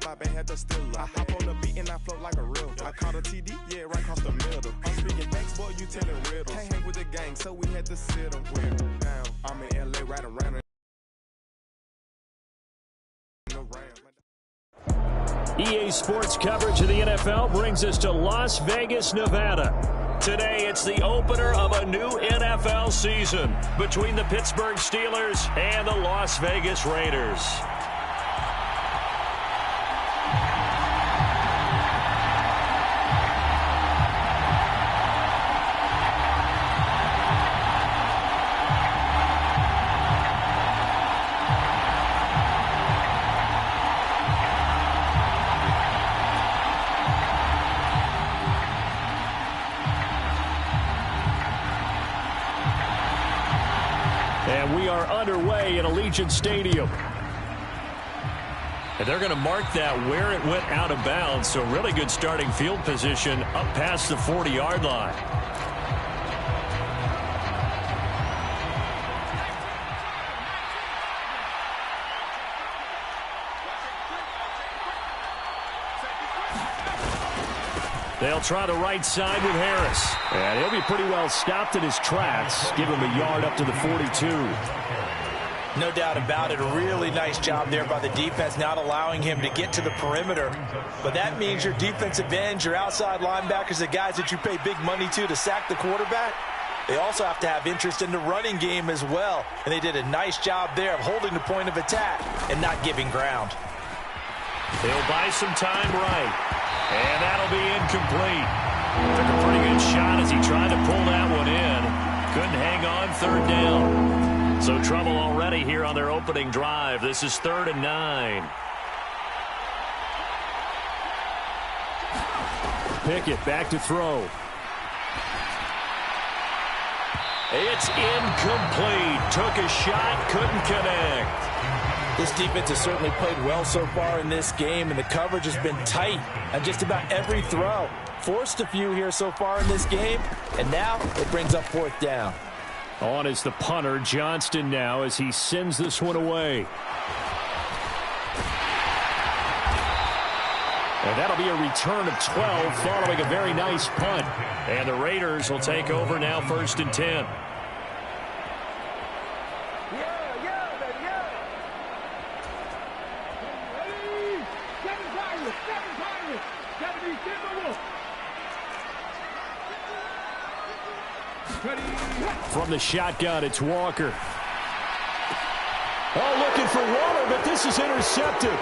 my bad, had to steal her. I hop on the beat and I float like a river. I caught a TD, yeah, right across the middle. I'm speaking thanks, boy, you telling riddles. Can't hang with the gang, so we had to sit them down. I'm in LA, right around EA Sports coverage of the NFL brings us to Las Vegas, Nevada. Today, it's the opener of a new NFL season between the Pittsburgh Steelers and the Las Vegas Raiders. And we are underway at Allegiant Stadium. And they're going to mark that where it went out of bounds. So really good starting field position up past the 40-yard line. They'll try the right side with Harris. And he'll be pretty well stopped in his tracks. Give him a yard up to the 42. No doubt about it. A really nice job there by the defense, not allowing him to get to the perimeter. But that means your defensive ends, your outside linebackers, the guys that you pay big money to sack the quarterback, they also have to have interest in the running game as well. And they did a nice job there of holding the point of attack and not giving ground. He'll buy some time right. And that'll be incomplete. Took a pretty good shot as he tried to pull that one in. Couldn't hang on third down. So trouble already here on their opening drive. This is 3rd and 9. Pickett back to throw. It's incomplete. Took a shot, couldn't connect. This defense has certainly played well so far in this game, and the coverage has been tight on just about every throw. Forced a few here so far in this game, and now it brings up 4th down. On is the punter, Johnston, now as he sends this one away. And that'll be a return of 12 following a very nice punt. And the Raiders will take over now 1st and 10. From the shotgun, it's Walker. Oh, looking for Waller, but this is intercepted.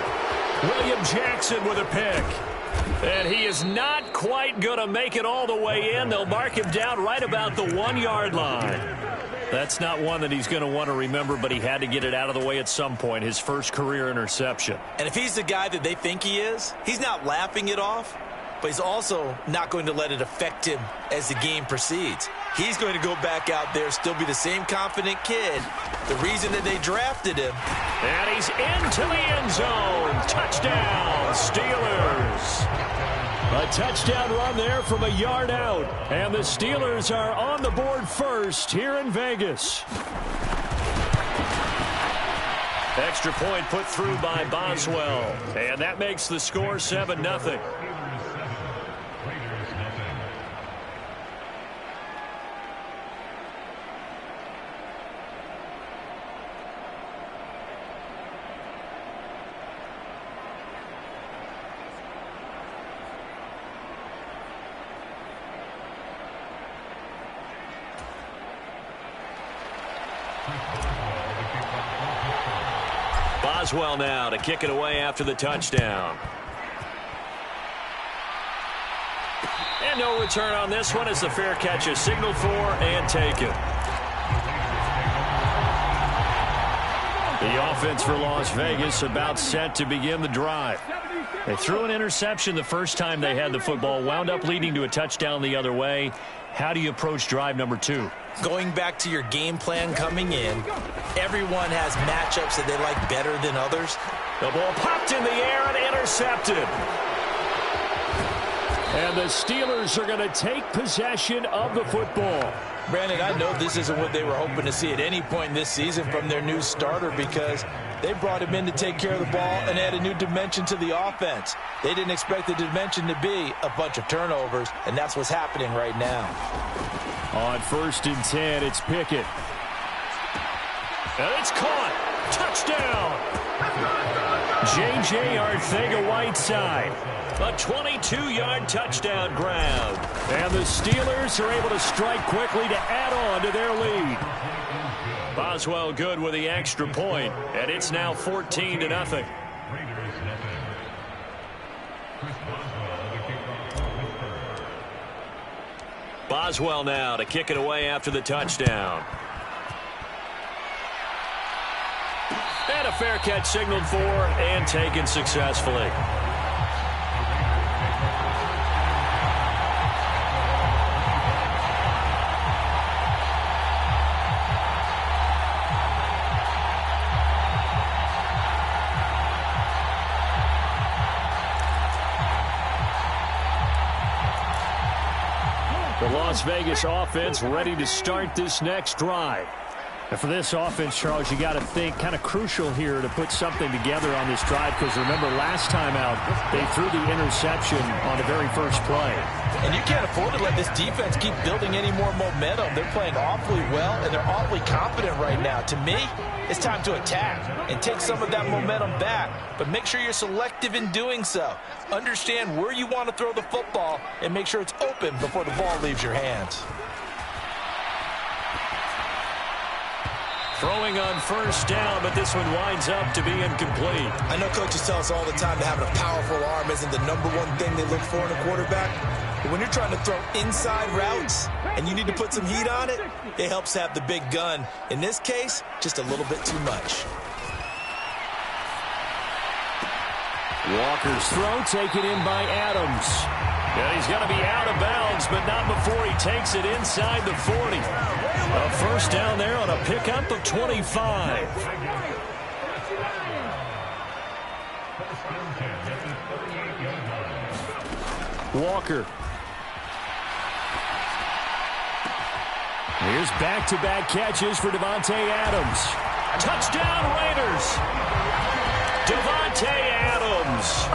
William Jackson with a pick. And he is not quite going to make it all the way in. They'll mark him down right about the 1-yard line. That's not one that he's going to want to remember, but he had to get it out of the way at some point, his first career interception. And if he's the guy that they think he is, he's not laughing it off, but he's also not going to let it affect him as the game proceeds. He's going to go back out there, still be the same confident kid. The reason that they drafted him. And he's into the end zone. Touchdown, Steelers. A touchdown run there from a yard out. And the Steelers are on the board first here in Vegas. Extra point put through by Boswell. And that makes the score 7-0. Boswell now to kick it away after the touchdown. And no return on this one as the fair catch is signaled for and taken. The offense for Las Vegas about set to begin the drive. They threw an interception the first time they had the football, wound up leading to a touchdown the other way. How do you approach drive number 2? Going back to your game plan coming in, everyone has matchups that they like better than others. The ball popped in the air and intercepted. And the Steelers are going to take possession of the football. Brandon, I know this isn't what they were hoping to see at any point this season from their new starter because They brought him in to take care of the ball and add a new dimension to the offense. They didn't expect the dimension to be a bunch of turnovers, and that's what's happening right now. On 1st and 10, it's Pickett. And it's caught. Touchdown. J.J. Arcega-Whiteside. A 22-yard touchdown grab. And the Steelers are able to strike quickly to add on to their lead. Boswell good with the extra point, and it's now 14-0. Boswell now to kick it away after the touchdown. And a fair catch signaled for and taken successfully. The Las Vegas offense ready to start this next drive. And for this offense, Charles, you got to think kind of crucial here to put something together on this drive, because remember last time out they threw the interception on the very first play. And you can't afford to let this defense keep building any more momentum. They're playing awfully well, and they're awfully confident right now. To me, it's time to attack and take some of that momentum back, but make sure you're selective in doing so. Understand where you want to throw the football and make sure it's open before the ball leaves your hands. Throwing on 1st down, but this one winds up to be incomplete. I know coaches tell us all the time that having a powerful arm isn't the #1 thing they look for in a quarterback. But when you're trying to throw inside routes and you need to put some heat on it, it helps have the big gun. In this case, just a little bit too much. Walker's throw taken in by Adams. And he's going to be out of bounds, but not before he takes it inside the 40. A 1st down there on a pickup of 25. Walker. Here's back-to-back catches for Davante Adams. Touchdown Raiders. Davante Adams.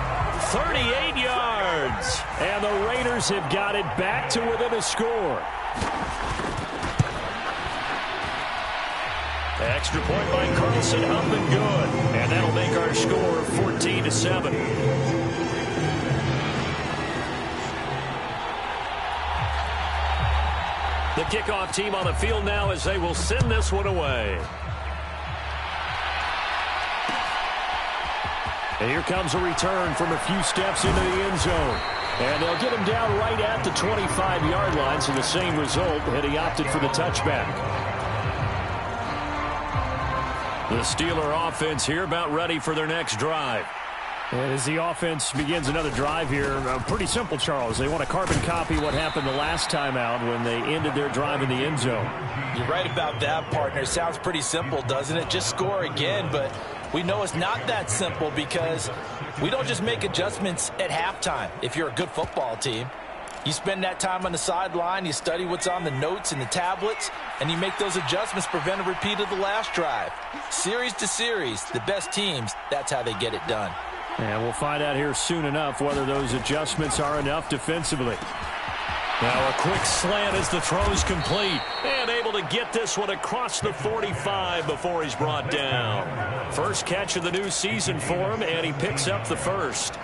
38 yards. And the Raiders have got it back to within a score. Extra point by Carlson, up and good. And that'll make our score 14-7. The kickoff team on the field now as they will send this one away. And here comes a return from a few steps into the end zone. And they'll get him down right at the 25-yard line, so the same result had he opted for the touchback. The Steeler offense here about ready for their next drive. And as the offense begins another drive here, pretty simple, Charles. They want to carbon copy what happened the last time out when they ended their drive in the end zone. You're right about that, partner. Sounds pretty simple, doesn't it? Just score again, but we know it's not that simple because we don't just make adjustments at halftime. If you're a good football team, you spend that time on the sideline, you study what's on the notes and the tablets, and you make those adjustments, prevent a repeat of the last drive. Series to series, the best teams, that's how they get it done. And we'll find out here soon enough whether those adjustments are enough defensively. Now a quick slant as the throw's complete. And able to get this one across the 45 before he's brought down. First catch of the new season for him, and he picks up the first.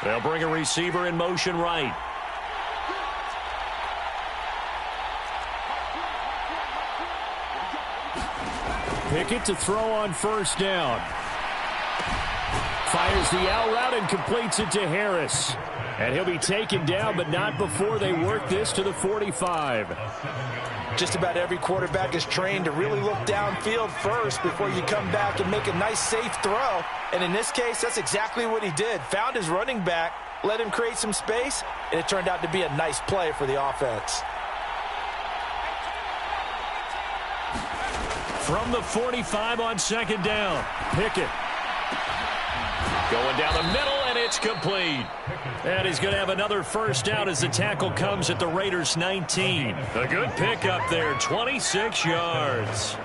They'll bring a receiver in motion right. Pickett to throw on 1st down. Fires the out route and completes it to Harris. And he'll be taken down, but not before they work this to the 45. Just about every quarterback is trained to really look downfield first before you come back and make a nice, safe throw. And in this case, that's exactly what he did. Found his running back, let him create some space, and it turned out to be a nice play for the offense. From the 45 on 2nd down, Pickett. Going down the middle, And it's complete. And he's going to have another first down as the tackle comes at the Raiders' 19. A good pickup there, 26 yards.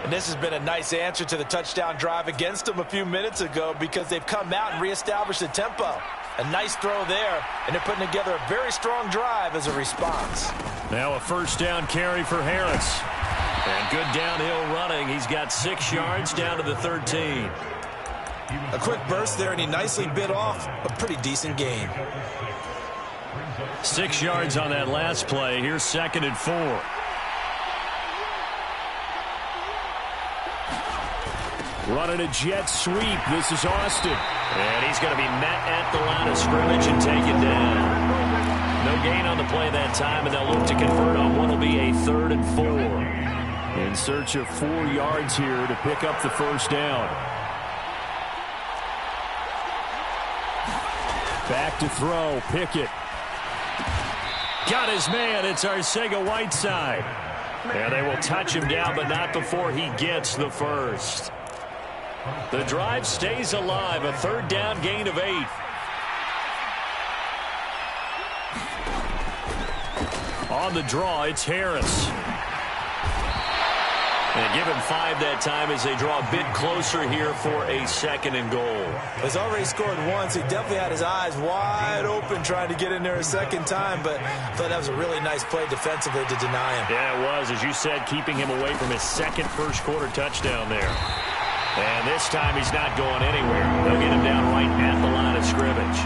And this has been a nice answer to the touchdown drive against them a few minutes ago because they've come out and reestablished the tempo. A nice throw there, and they're putting together a very strong drive as a response. Now a first down carry for Harris. And good downhill running. He's got 6 yards down to the 13. A quick burst there, and he nicely bit off a pretty decent gain. 6 yards on that last play. Here's 2nd and 4. Running a jet sweep. This is Austin. And he's going to be met at the line of scrimmage and taken down. No gain on the play that time, and they'll look to convert on what will be a 3rd and 4. In search of 4 yards here to pick up the first down. Back to throw. Pickett. Got his man. It's Arcega-Whiteside. And they will touch him down, but not before he gets the first. The drive stays alive. A 3rd down gain of 8. On the draw, it's Harris. And give him 5 that time as they draw a bit closer here for a 2nd and goal. He's already scored once. He definitely had his eyes wide open trying to get in there a second time, but I thought that was a really nice play defensively to deny him. Yeah, it was, as you said, keeping him away from his second first-quarter touchdown there. And this time he's not going anywhere. They'll get him down right at the line of scrimmage.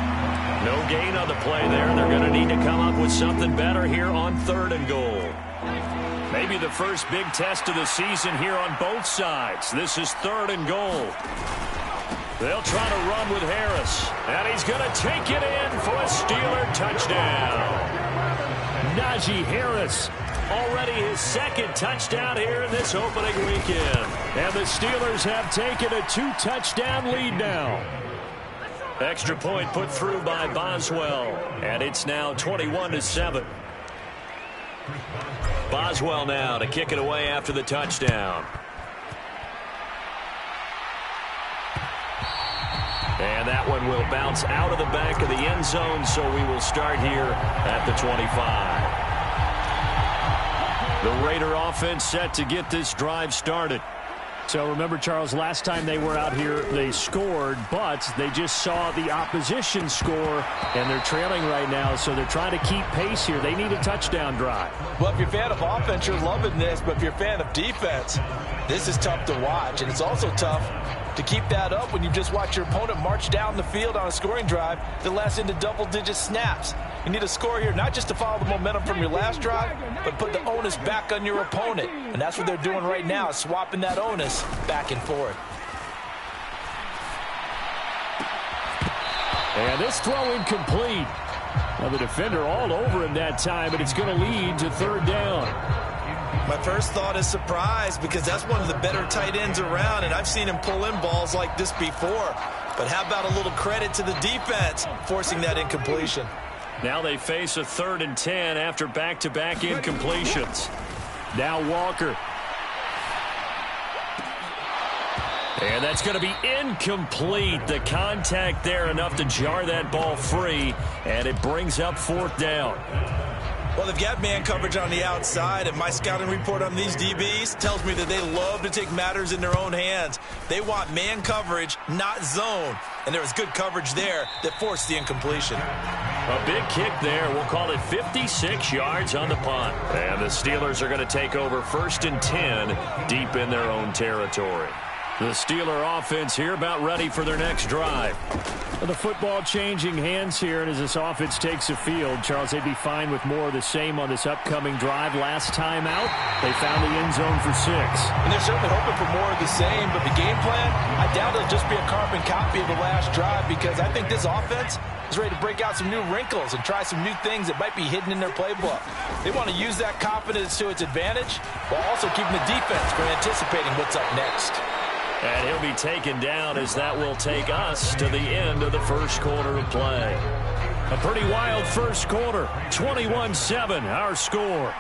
No gain on the play there. They're going to need to come up with something better here on 3rd and goal. Maybe the first big test of the season here on both sides. This is 3rd and goal. They'll try to run with Harris. And he's going to take it in for a Steeler touchdown. Najee Harris. Already his 2nd touchdown here in this opening weekend. And the Steelers have taken a 2-touchdown lead now. Extra point put through by Boswell. And it's now 21-7. Boswell now to kick it away after the touchdown. And that one will bounce out of the back of the end zone, so we will start here at the 25. The Raider offense set to get this drive started. So remember, Charles, last time they were out here, they scored, but they just saw the opposition score, and they're trailing right now, so they're trying to keep pace here. They need a touchdown drive. Well, if you're a fan of offense, you're loving this, but if you're a fan of defense, this is tough to watch, and it's also tough to keep that up when you just watch your opponent march down the field on a scoring drive that lasts into double-digit snaps. You need a score here, not just to follow the momentum from your last drive, but put the onus back on your opponent. And that's what they're doing right now, swapping that onus back and forth. And this throw incomplete. Now the defender all over him that time, but it's going to lead to 3rd down. My first thought is surprise because that's one of the better tight ends around, and I've seen him pull in balls like this before. But how about a little credit to the defense forcing that incompletion? Now they face a 3rd and 10 after back-to-back incompletions. Now Walker. And that's going to be incomplete. The contact there enough to jar that ball free, and it brings up 4th down. Well, they've got man coverage on the outside, and my scouting report on these DBs tells me that they love to take matters in their own hands. They want man coverage, not zone, and there was good coverage there that forced the incompletion. A big kick there. We'll call it 56 yards on the punt. And the Steelers are going to take over 1st and 10 deep in their own territory. The Steeler offense here about ready for their next drive. Well, the football changing hands here, and as this offense takes the field, Charles, they'd be fine with more of the same on this upcoming drive. Last time out, they found the end zone for 6. And they're certainly hoping for more of the same, but the game plan, I doubt it'll just be a carbon copy of the last drive because I think this offense is ready to break out some new wrinkles and try some new things that might be hidden in their playbook. They want to use that confidence to its advantage while also keeping the defense from anticipating what's up next. And he'll be taken down as that will take us to the end of the first quarter of play. A pretty wild first quarter. 21-7, our score.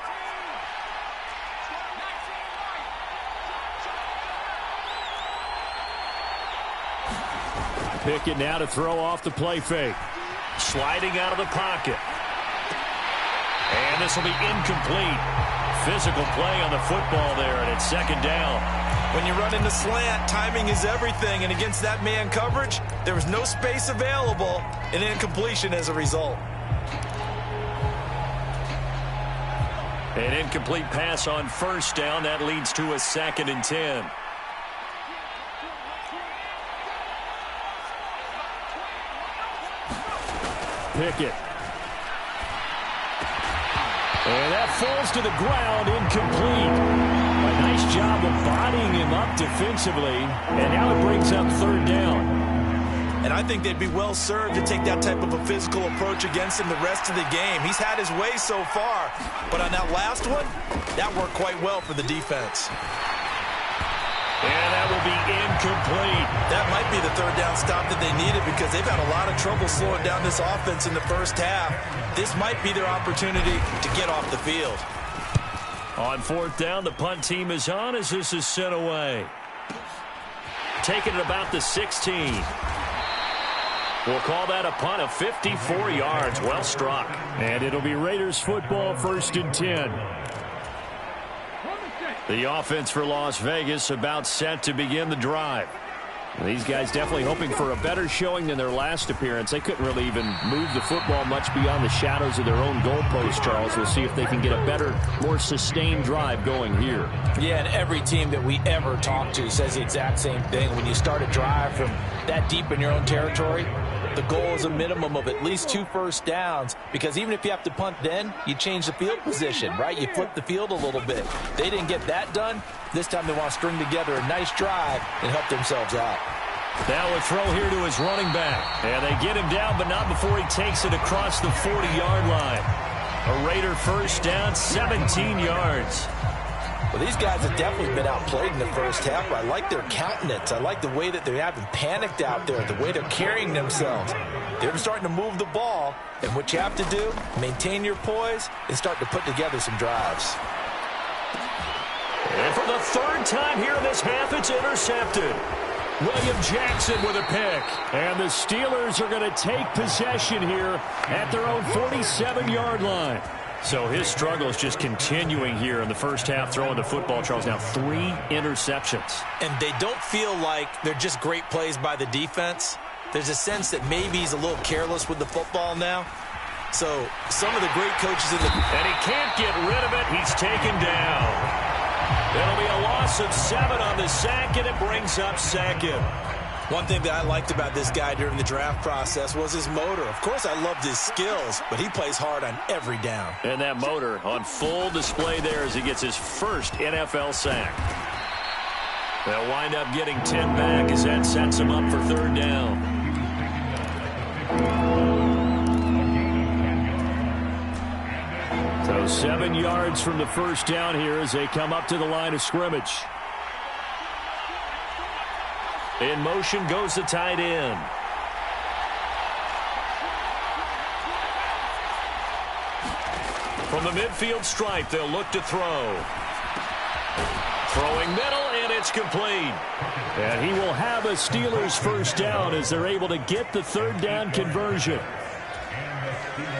Pickett now to throw off the play fake. Sliding out of the pocket. And this will be incomplete. Physical play on the football there, and it's second down. When you run in the slant, timing is everything, and against that man coverage, there was no space available, and incompletion as a result. An incomplete pass on first down. That leads to a 2nd and 10. Pickett. And that falls to the ground, incomplete. A nice job of bodying him up defensively, and now it brings up 3rd down. And I think they'd be well served to take that type of a physical approach against him the rest of the game. He's had his way so far, but on that last one, that worked quite well for the defense. And that will be incomplete. That might be the 3rd down stop that they needed because they've had a lot of trouble slowing down this offense in the first half. This might be their opportunity to get off the field. On 4th down, the punt team is on as this is sent away. Taking it about the 16. We'll call that a punt of 54 yards. Well struck. And it'll be Raiders football, 1st and 10. The offense for Las Vegas about set to begin the drive. These guys definitely hoping for a better showing than their last appearance. They couldn't really even move the football much beyond the shadows of their own goalpost, Charles. We'll see if they can get a better, more sustained drive going here. Yeah, and every team that we ever talk to says the exact same thing. When you start a drive from that deep in your own territory, the goal is a minimum of at least 2 first downs, because even if you have to punt then, you change the field position, right? You flip the field a little bit. They didn't get that done. This time they want to string together a nice drive and help themselves out. Now a throw here to his running back. And they get him down, but not before he takes it across the 40-yard line. A Raider first down, 17 yards. Well, these guys have definitely been outplayed in the first half. I like their countenance. I like the way that they haven't panicked out there, the way they're carrying themselves. They're starting to move the ball, and what you have to do, maintain your poise and start to put together some drives. And for the 3rd time here in this half, it's intercepted. William Jackson with a pick. And the Steelers are going to take possession here at their own 47-yard line. So his struggle is just continuing here in the first half, throwing the football, Charles. Now 3 interceptions. And they don't feel like they're just great plays by the defense. There's a sense that maybe he's a little careless with the football now. So some of the great coaches in the... And he can't get rid of it. He's taken down. It'll be a loss of 7 on the sack, and it brings up 2nd. One thing that I liked about this guy during the draft process was his motor. Of course, I loved his skills, but he plays hard on every down. And that motor on full display there as he gets his first NFL sack. They'll wind up getting 10 back as that sets him up for 3rd down. So 7 yards from the first down here as they come up to the line of scrimmage. In motion goes the tight end. From the midfield stripe, they'll look to throw. Throwing middle, and it's complete. And he will have a Steelers first down as they're able to get the 3rd down conversion.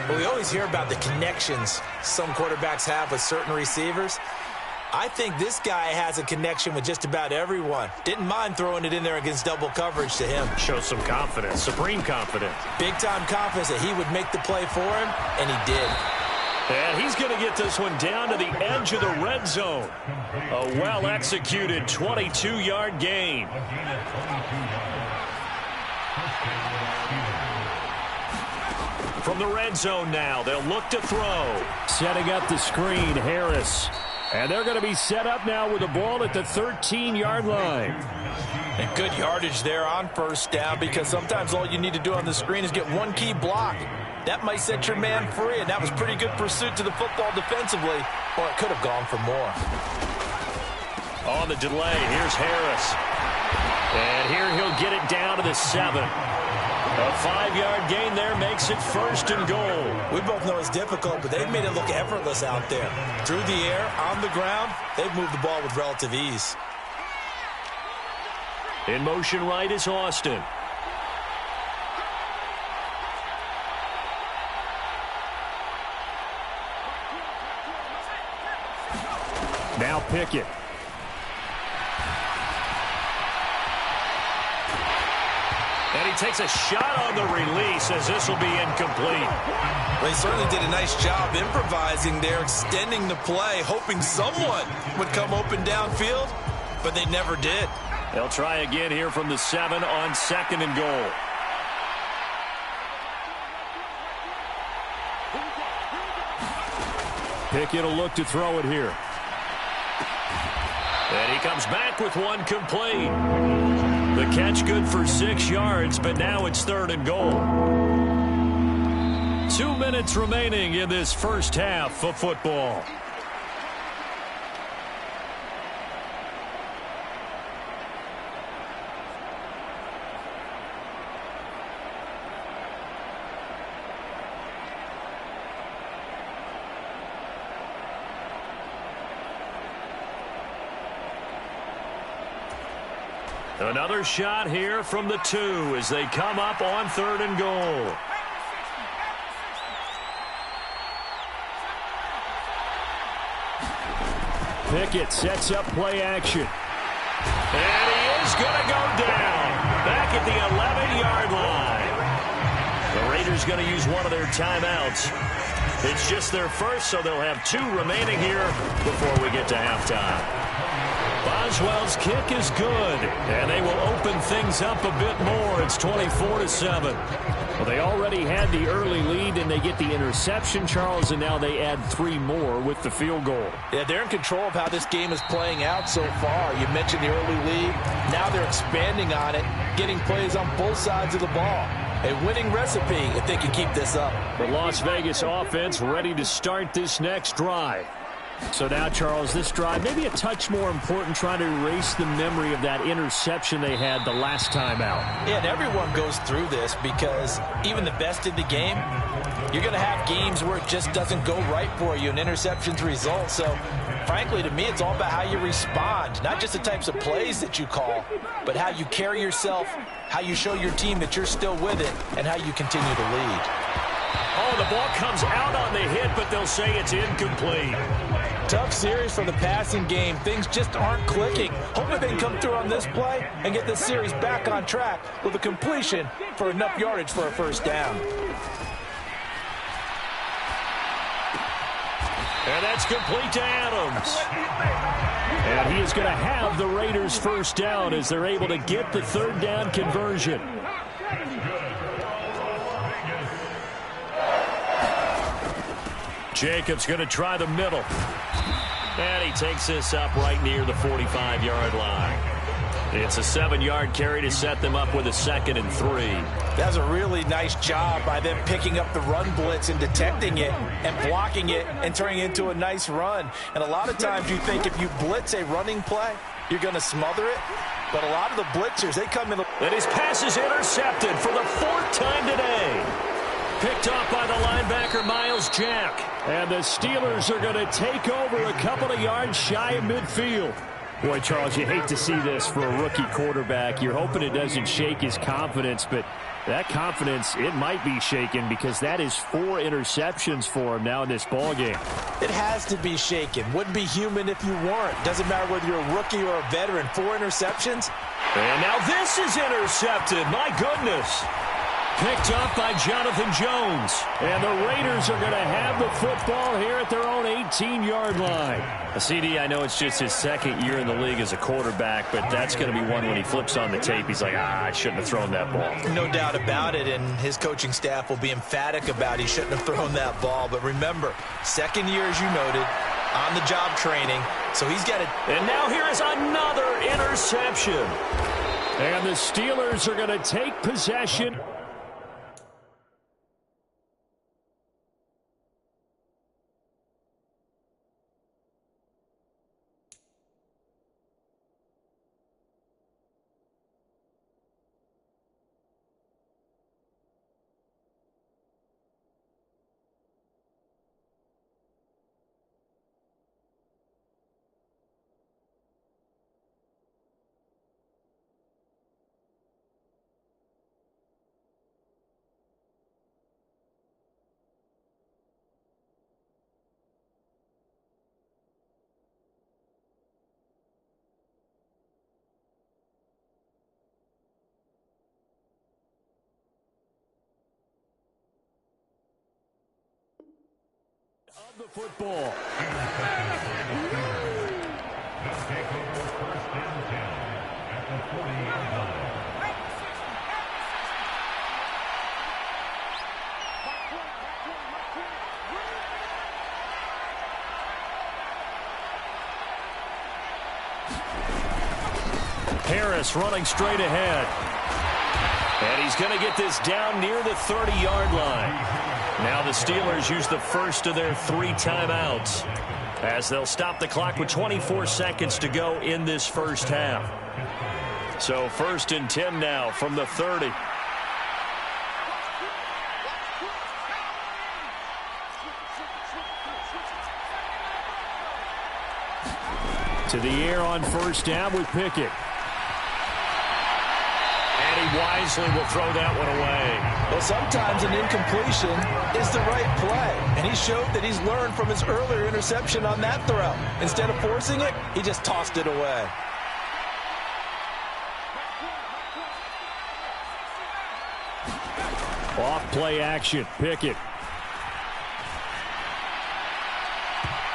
Well, we always hear about the connections some quarterbacks have with certain receivers. I think this guy has a connection with just about everyone. Didn't mind throwing it in there against double coverage to him. Shows some confidence, supreme confidence. Big-time confidence that he would make the play for him, and he did. And he's going to get this one down to the edge of the red zone. A well-executed 22-yard gain. From the red zone now, they'll look to throw. Setting up the screen, Harris. And they're going to be set up now with the ball at the 13-yard line. And good yardage there on first down, because sometimes all you need to do on the screen is get one key block. That might set your man free, and that was pretty good pursuit to the football defensively, or it could have gone for more. On the delay, here's Harris. And here he'll get it down to the 7. A 5-yard gain there makes it 1st and goal. We both know it's difficult, but they've made it look effortless out there. Through the air, on the ground, they've moved the ball with relative ease. In motion right is Austin. Pickett. And he takes a shot on the release as this will be incomplete. Well, he certainly did a nice job improvising there, extending the play, hoping someone would come open downfield, but they never did. They'll try again here from the 7 on 2nd and goal. Pickett will look to throw it here. And he comes back with one complete. The catch good for 6 yards, but now it's 3rd and goal. 2 minutes remaining in this first half of football. Another shot here from the 2 as they come up on 3rd and goal. Pickett sets up play action. And he is going to go down back at the 11-yard line. The Raiders going to use one of their timeouts. It's just their first, so they'll have 2 remaining here before we get to halftime. Boswell's kick is good, and they will open things up a bit more. It's 24-7. Well, they already had the early lead, and they get the interception, Charles, and now they add 3 more with the field goal. Yeah, they're in control of how this game is playing out so far. You mentioned the early lead. Now they're expanding on it, getting plays on both sides of the ball. A winning recipe if they can keep this up. The Las Vegas offense ready to start this next drive. So now, Charles, this drive maybe a touch more important, trying to erase the memory of that interception they had the last time out. Yeah, and everyone goes through this because even the best in the game, you're going to have games where it just doesn't go right for you, and interceptions result. So, frankly, to me, it's all about how you respond, not just the types of plays that you call, but how you carry yourself, how you show your team that you're still with it, and how you continue to lead. Oh, the ball comes out on the hit, but they'll say it's incomplete. Tough series for the passing game. Things just aren't clicking. Hopefully they can come through on this play and get this series back on track with a completion for enough yardage for a first down. And that's complete to Adams. And he is going to have the Raiders first down as they're able to get the 3rd down conversion. Jacobs going to try the middle. And he takes this up right near the 45-yard line. It's a 7-yard carry to set them up with a 2nd and 3. That's a really nice job by them picking up the run blitz and detecting it and blocking it and turning it into a nice run. And a lot of times you think if you blitz a running play, you're going to smother it. But a lot of the blitzers, they come in. And his pass is intercepted for the 4th time today. Picked off by the linebacker, Miles Jack. And the Steelers are going to take over a couple of yards shy of midfield. Boy, Charles, you hate to see this for a rookie quarterback. You're hoping it doesn't shake his confidence, but that confidence, it might be shaken because that is 4 interceptions for him now in this ballgame. It has to be shaken. Wouldn't be human if you weren't. Doesn't matter whether you're a rookie or a veteran. 4 interceptions. And now this is intercepted. My goodness. Picked off by Jonathan Jones. And the Raiders are going to have the football here at their own 18-yard line. CD, I know it's just his 2nd year in the league as a quarterback, but that's going to be one when he flips on the tape. He's like, I shouldn't have thrown that ball. No doubt about it, and his coaching staff will be emphatic about he shouldn't have thrown that ball. But remember, 2nd year, as you noted, on-the-job training, so he's got it. And now here is another interception. And the Steelers are going to take possession. of the football. Harris running straight ahead. And he's going to get this down near the 30-yard line. Now the Steelers use the first of their 3 timeouts as they'll stop the clock with 24 seconds to go in this first half. So 1st and 10 now from the 30. To the air on 1st down with Pickett. And he wisely will throw that one away. Well, sometimes an incompletion is the right play. And he showed that he's learned from his earlier interception on that throw. Instead of forcing it, he just tossed it away. Off play action, Pickett.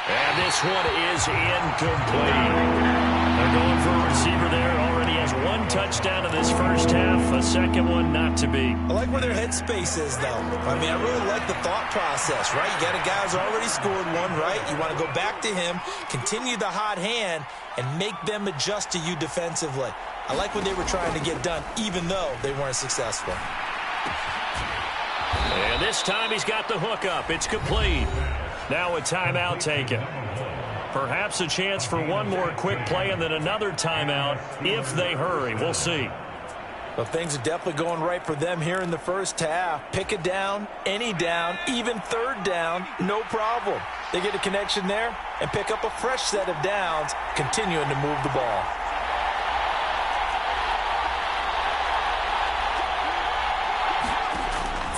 And this one is incomplete. They're going for a receiver there. Already has 1 touchdown in this first half. A second one not to be. I like where their headspace is, though. I mean, I really like the thought process, right? You got a guy who's already scored one, right? You want to go back to him, continue the hot hand, and make them adjust to you defensively. I like what they were trying to get done, even though they weren't successful. And this time he's got the hook up. It's complete. Now a timeout taken. Perhaps a chance for one more quick play and then another timeout if they hurry. We'll see. Well, things are definitely going right for them here in the first half. Pick it down, any down, even 3rd down, no problem. They get a connection there and pick up a fresh set of downs, continuing to move the ball.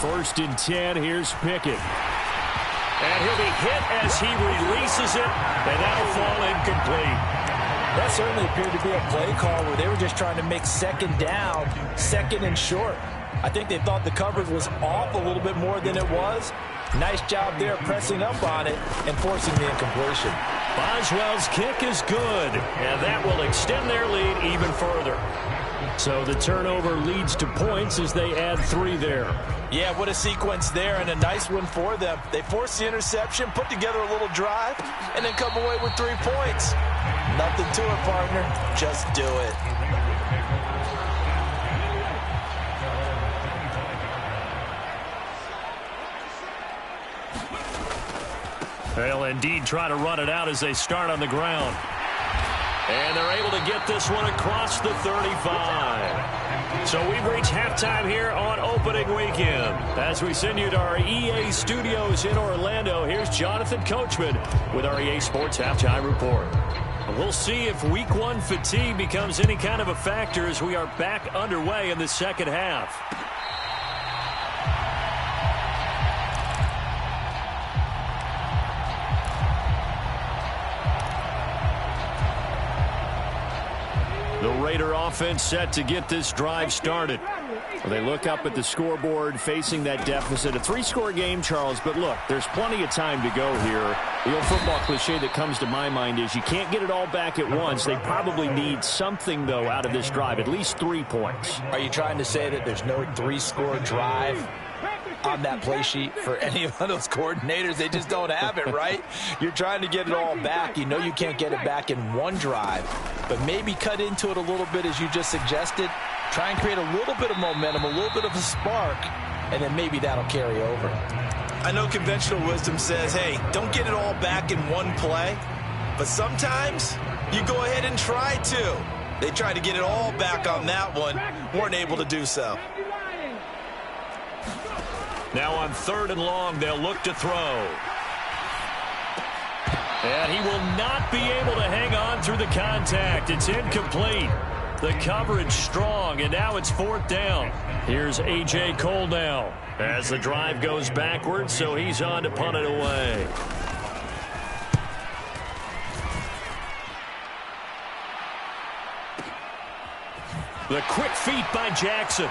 First and 10, here's Pickett. And he'll be hit as he releases it, and that'll fall incomplete. That certainly appeared to be a play call where they were just trying to make 2nd down, 2nd and short. I think they thought the coverage was off a little bit more than it was. Nice job there pressing up on it and forcing the incompletion. Boswell's kick is good, and that will extend their lead even further. So the turnover leads to points as they add 3 there. Yeah, what a sequence there, and a nice one for them. They force the interception, put together a little drive, and then come away with 3 points. Nothing to it, partner. Just do it. They'll indeed try to run it out as they start on the ground. And they're able to get this one across the 35. So we've reached halftime here on opening weekend. As we send you to our EA studios in Orlando, here's Jonathan Coachman with our EA Sports Halftime Report. We'll see if Week 1 fatigue becomes any kind of a factor as we are back underway in the second half. The Raider offense set to get this drive started. Well, they look up at the scoreboard facing that deficit. A 3-score game, Charles, but look, there's plenty of time to go here. The old football cliche that comes to my mind is you can't get it all back at once. They probably need something, though, out of this drive, at least 3 points. Are you trying to say that there's no 3-score drive on that play sheet for any of those coordinators? They just don't have it, right? You're trying to get it all back. You know you can't get it back in one drive, but maybe cut into it a little bit as you just suggested. Try and create a little bit of momentum, a little bit of a spark, and then maybe that'll carry over. I know conventional wisdom says, hey, don't get it all back in one play, but sometimes you go ahead and try to. They tried to get it all back on that one, weren't able to do so. Now on 3rd and long, they'll look to throw. And he will not be able to hang on through the contact. It's incomplete. The coverage strong, and now it's 4th down. Here's A.J. Cole now as the drive goes backwards, so he's on to punt it away. The quick feet by Jackson.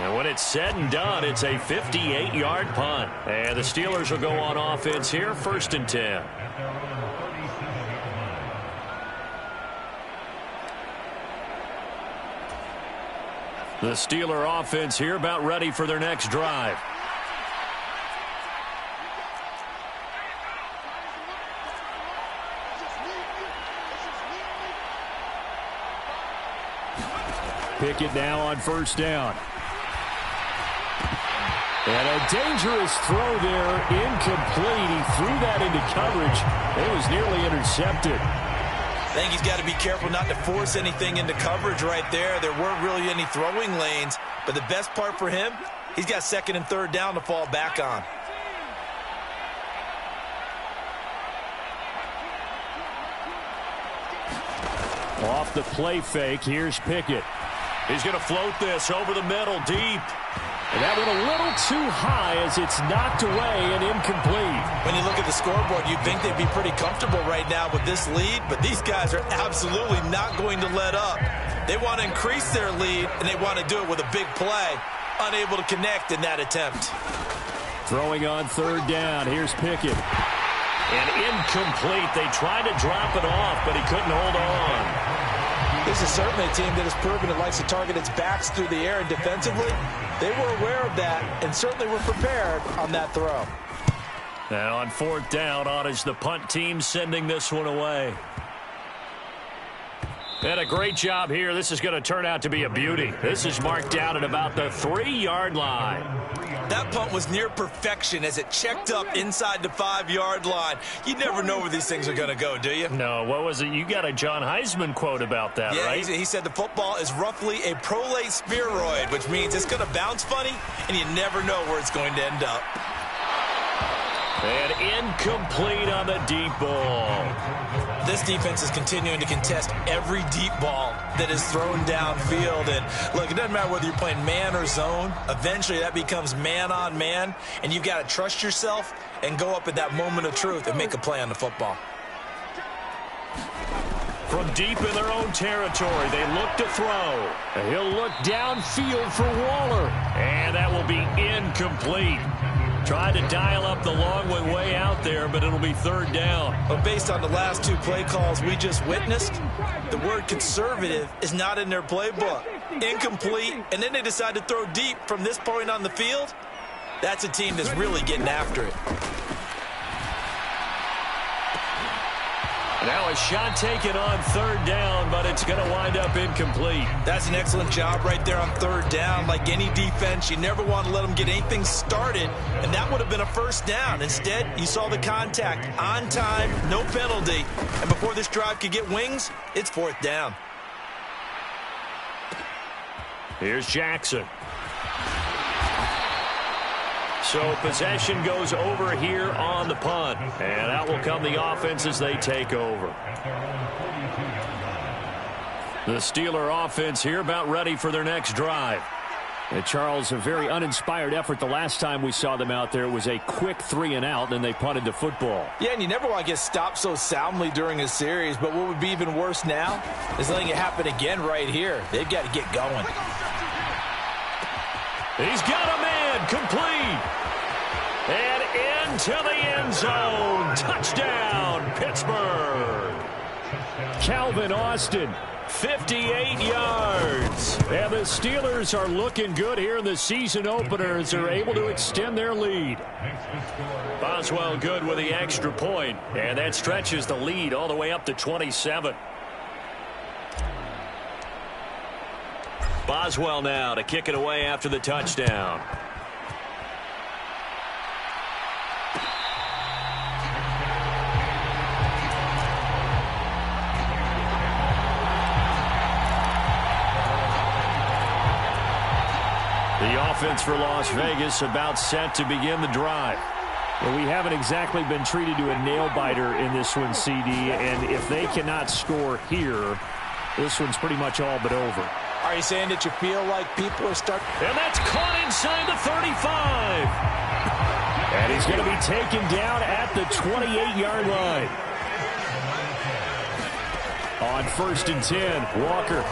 And when it's said and done, it's a 58-yard punt. And the Steelers will go on offense here, 1st and 10. The Steeler offense here about ready for their next drive. Pickett now on 1st down. And a dangerous throw there, incomplete. He threw that into coverage. It was nearly intercepted. I think he's got to be careful not to force anything into coverage right there. There weren't really any throwing lanes, but the best part for him, he's got 2nd and 3rd down to fall back on. Off the play fake, here's Pickett. He's going to float this over the middle, deep. And that went a little too high as it's knocked away and incomplete. When you look at the scoreboard, you'd think they'd be pretty comfortable right now with this lead, but these guys are absolutely not going to let up. They want to increase their lead, and they want to do it with a big play. Unable to connect in that attempt. Throwing on 3rd down, here's Pickett. And incomplete. They tried to drop it off, but he couldn't hold on. This is certainly a team that has proven it likes to target its backs through the air, and defensively, they were aware of that and certainly were prepared on that throw. Now on 4th down, on is the punt team sending this one away. And a great job here. This is going to turn out to be a beauty. This is marked down at about the 3-yard line. That punt was near perfection as it checked up inside the 5-yard line. You never know where these things are going to go, do you? No, what was it? You got a John Heisman quote about that, right? Yeah, he said the football is roughly a prolate spheroid, which means it's going to bounce funny, and you never know where it's going to end up. And incomplete on the deep ball. This defense is continuing to contest every deep ball that is thrown downfield. And look, it doesn't matter whether you're playing man or zone. Eventually that becomes man on man, and you've got to trust yourself and go up at that moment of truth and make a play on the football. From deep in their own territory, they look to throw. And he'll look downfield for Waller. And that will be incomplete. Tried to dial up the long one way out there, but it'll be 3rd down. But based on the last 2 play calls we just witnessed, the word conservative is not in their playbook. Incomplete, and then they decide to throw deep from this point on the field. That's a team that's really getting after it. Now a shot taken on 3rd down, but it's going to wind up incomplete. That's an excellent job right there on 3rd down. Like any defense, you never want to let them get anything started, and that would have been a 1st down. Instead, you saw the contact on time, no penalty, and before this drive could get wings, it's 4th down. Here's Jackson. So possession goes over here on the punt. And out will come the offense as they take over. The Steeler offense here about ready for their next drive. And Charles, a very uninspired effort. The last time we saw them out there, it was a quick 3-and-out, and they punted the football. Yeah, and you never want to get stopped so soundly during a series. But what would be even worse now is letting it happen again right here. They've got to get going. He's got a man, complete. And into the end zone. Touchdown, Pittsburgh. Calvin Austin, 58 yards. And the Steelers are looking good here in the season opener as they're able to extend their lead. Boswell good with the extra point, and that stretches the lead all the way up to 27. Boswell now to kick it away after the touchdown. The offense for Las Vegas about set to begin the drive. Well, we haven't exactly been treated to a nail-biter in this one, CD, and if they cannot score here, this one's pretty much all but over. Are you saying that you feel like people are starting? And that's caught inside the 35. And he's going to be taken down at the 28-yard line. On 1st and 10, Walker.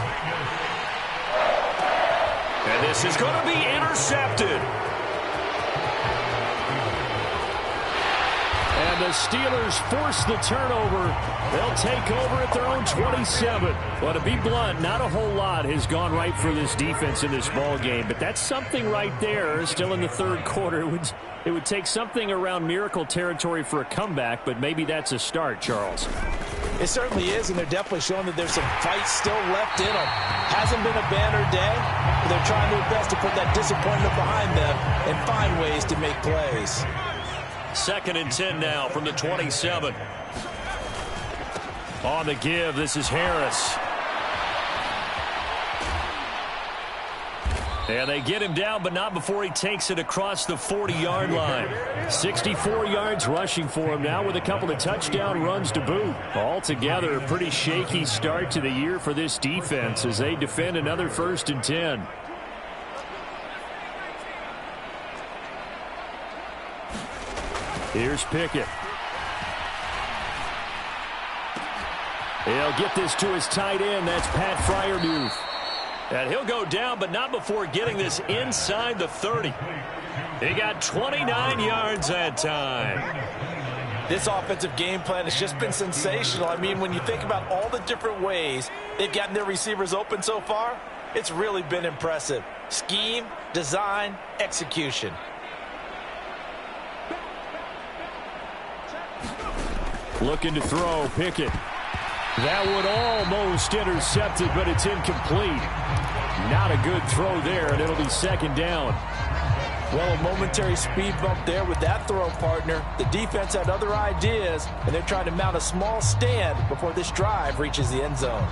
And this is going to be intercepted. And the Steelers force the turnover. They'll take over at their own 27. Well, to be blunt, not a whole lot has gone right for this defense in this ball game, but that's something right there. Still in the third quarter, it would take something around miracle territory for a comeback, but maybe that's a start, Charles. It certainly is, and they're definitely showing that there's some fight still left in them. Hasn't been a banner day, but they're trying their best to put that disappointment behind them and find ways to make plays. 2nd and 10 now from the 27. On the give, this is Harris. And they get him down, but not before he takes it across the 40-yard line. 64 yards rushing for him now with a couple of touchdown runs to boot. Altogether, a pretty shaky start to the year for this defense as they defend another 1st and 10. Here's Pickett. He'll get this to his tight end. That's Pat Freiermuth. And he'll go down, but not before getting this inside the 30. He got 29 yards that time. This offensive game plan has just been sensational. I mean, when you think about all the different ways they've gotten their receivers open so far, it's really been impressive. Scheme, design, execution. Looking to throw, Pickett. That one almost intercepted, but it's incomplete. Not a good throw there, and it'll be 2nd down. Well, a momentary speed bump there with that throw, partner. The defense had other ideas, and they're trying to mount a small stand before this drive reaches the end zone.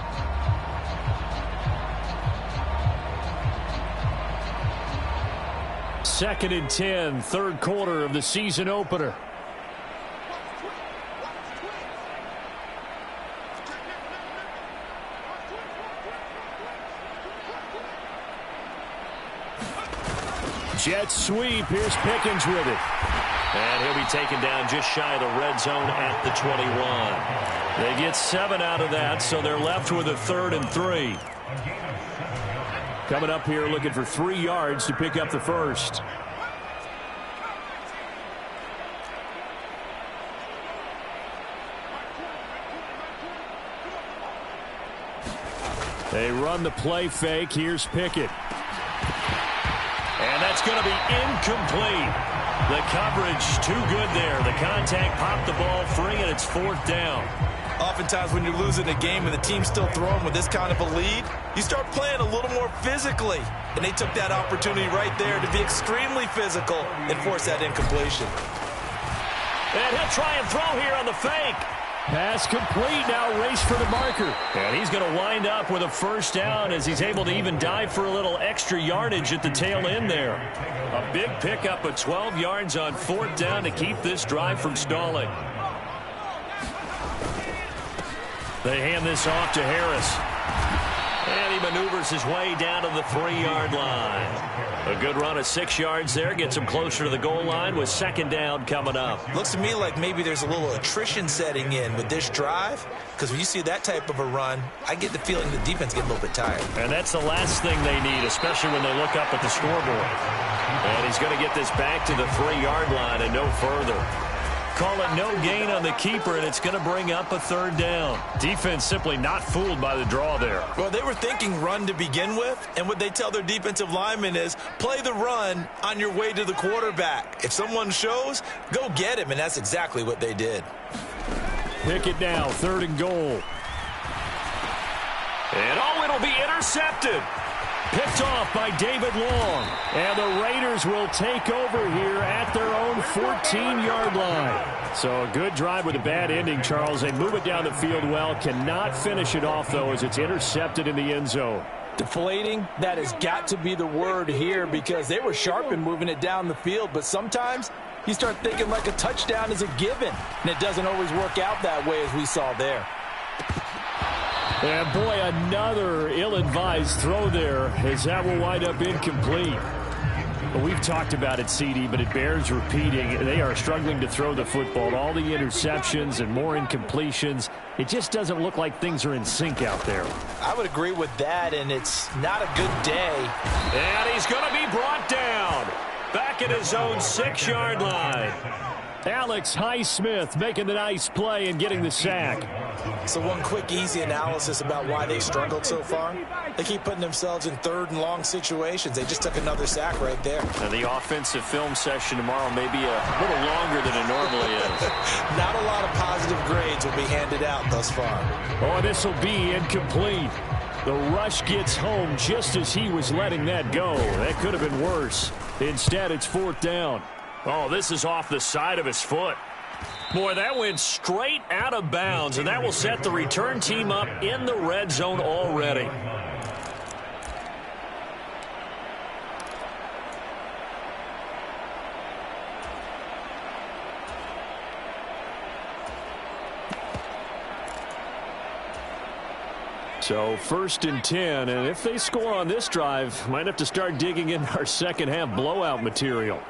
Second and 10, third quarter of the season opener. Jet sweep. Here's Pickens with it. And he'll be taken down just shy of the red zone at the 21. They get 7 out of that, so they're left with a 3rd and 3. Coming up here looking for 3 yards to pick up the first. They run the play fake. Here's Pickett. And that's going to be incomplete. The coverage too good there. The contact popped the ball free, and it's 4th down. Oftentimes when you're losing a game and the team's still throwing with this kind of a lead, you start playing a little more physically. And they took that opportunity right there to be extremely physical and force that incompletion. And he'll try and throw here on the fake. Pass complete. Now race for the marker. And he's going to wind up with a 1st down as he's able to even dive for a little extra yardage at the tail end there. A big pickup of 12 yards on 4th down to keep this drive from stalling. They hand this off to Harris. And he maneuvers his way down to the 3-yard line. A good run of 6 yards there. Gets him closer to the goal line with 2nd down coming up. Looks to me like maybe there's a little attrition setting in with this drive. Because when you see that type of a run, I get the feeling the defense gets a little bit tired. And that's the last thing they need, especially when they look up at the scoreboard. And he's going to get this back to the 3-yard line and no further. Call it no gain on the keeper, and it's going to bring up a 3rd down. Defense simply not fooled by the draw there. Well, they were thinking run to begin with, and what they tell their defensive linemen is play the run on your way to the quarterback. If someone shows, go get him, and that's exactly what they did. Pick it now, 3rd and goal. And it'll be intercepted. Picked off by David Long. And the Raiders will take over here at their own 14-yard line. So a good drive with a bad ending, Charles. They move it down the field well. Cannot finish it off, though, as it's intercepted in the end zone. Deflating, that has got to be the word here because they were sharp in moving it down the field. But sometimes you start thinking like a touchdown is a given. And it doesn't always work out that way as we saw there. And, boy, another ill-advised throw there as that will wind up incomplete. We've talked about it, CD, but it bears repeating. They are struggling to throw the football. All the interceptions and more incompletions. It just doesn't look like things are in sync out there. I would agree with that, and it's not a good day. And he's going to be brought down. Back at his own 6-yard line. Alex Highsmith making the nice play and getting the sack. So one quick, easy analysis about why they struggled so far. They keep putting themselves in 3rd and long situations. They just took another sack right there. Now the offensive film session tomorrow may be a little longer than it normally is. Not a lot of positive grades will be handed out thus far. Oh, this will be incomplete. The rush gets home just as he was letting that go. That could have been worse. Instead, it's 4th down. Oh, this is off the side of his foot. Boy, that went straight out of bounds, and that will set the return team up in the red zone already. So 1st and 10, and if they score on this drive, might have to start digging in our second half blowout material.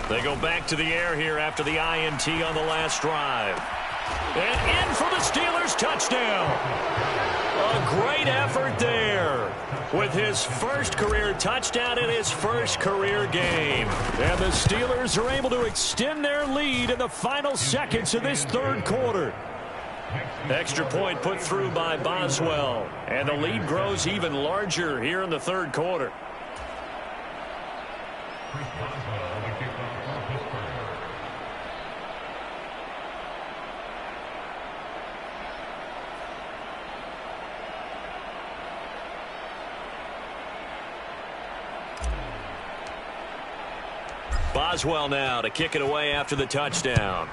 They go back to the air here after the INT on the last drive. And in for the Steelers touchdown. A great effort there with his first career touchdown in his first career game. And the Steelers are able to extend their lead in the final seconds of this 3rd quarter. Extra point put through by Boswell. And the lead grows even larger here in the 3rd quarter. Boswell now to kick it away after the touchdown.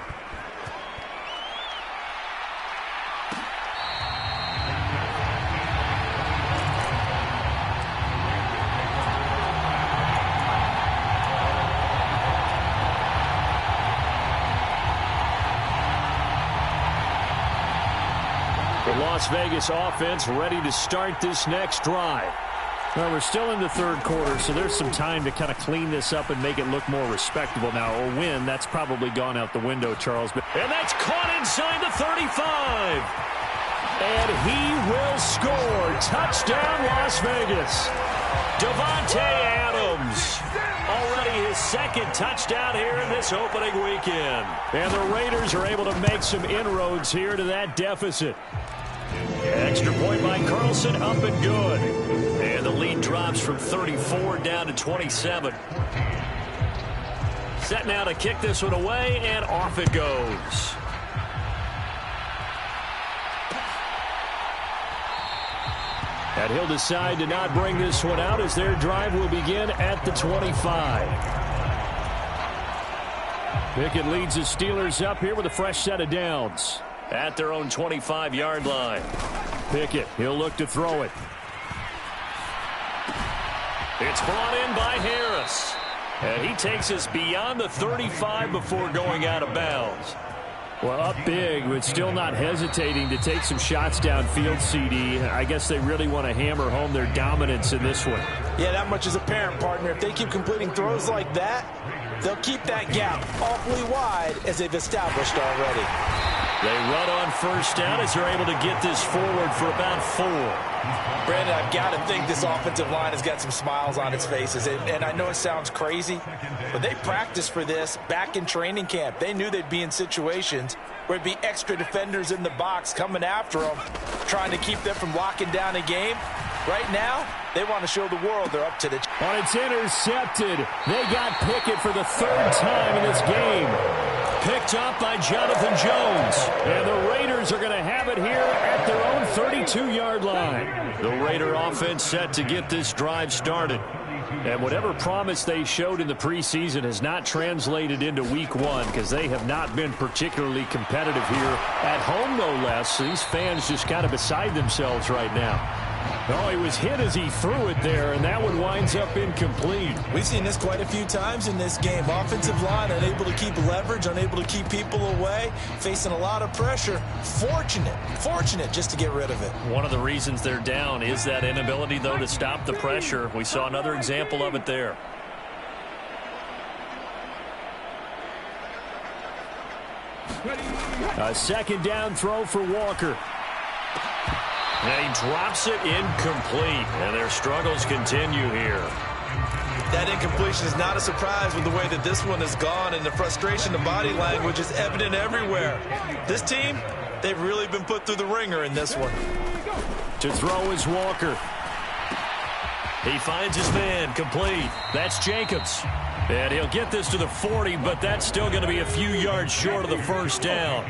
The Las Vegas offense ready to start this next drive. Well, we're still in the 3rd quarter, so there's some time to kind of clean this up and make it look more respectable. Now, a win, that's probably gone out the window, Charles. And that's caught inside the 35. And he will score. Touchdown, Las Vegas. Davante Adams. Already his 2nd touchdown here in this opening weekend. And the Raiders are able to make some inroads here to that deficit. Extra point by Carlson, up and good. And the lead drops from 34 down to 27. Set now to kick this one away, and off it goes. And he'll decide to not bring this one out as their drive will begin at the 25. Pickett leads the Steelers up here with a fresh set of downs at their own 25-yard line. Pickett, he'll look to throw it. It's brought in by Harris. And he takes us beyond the 35 before going out of bounds. Well, up big, but still not hesitating to take some shots downfield, CD. I guess they really want to hammer home their dominance in this one. Yeah, that much is apparent, partner. If they keep completing throws like that, they'll keep that gap awfully wide as they've established already. They run on 1st down as they're able to get this forward for about 4. Brandon, I've got to think this offensive line has got some smiles on its faces. And I know it sounds crazy, but they practiced for this back in training camp. They knew they'd be in situations where it'd be extra defenders in the box coming after them, trying to keep them from locking down a game. Right now, they want to show the world they're up to the... Oh, it's intercepted. They got Pickett for the 3rd time in this game. Picked up by Jonathan Jones. And the Raiders are going to have it here at their own 32-yard line. The Raider offense set to get this drive started. And whatever promise they showed in the preseason has not translated into week 1 because they have not been particularly competitive here at home, no less. These fans just kind of beside themselves right now. Oh, he was hit as he threw it there, and that one winds up incomplete. We've seen this quite a few times in this game. Offensive line unable to keep leverage, unable to keep people away, facing a lot of pressure. Fortunate just to get rid of it. One of the reasons they're down is that inability, though, to stop the pressure. We saw another example of it there. A second down throw for Walker. And he drops it incomplete. And their struggles continue here. That incompletion is not a surprise with the way that this one has gone, and the frustration, the body language is evident everywhere. This team, they've really been put through the ringer in this one. To throw is Walker. He finds his man, complete. That's Jacobs. And he'll get this to the 40, but that's still going to be a few yards short of the first down.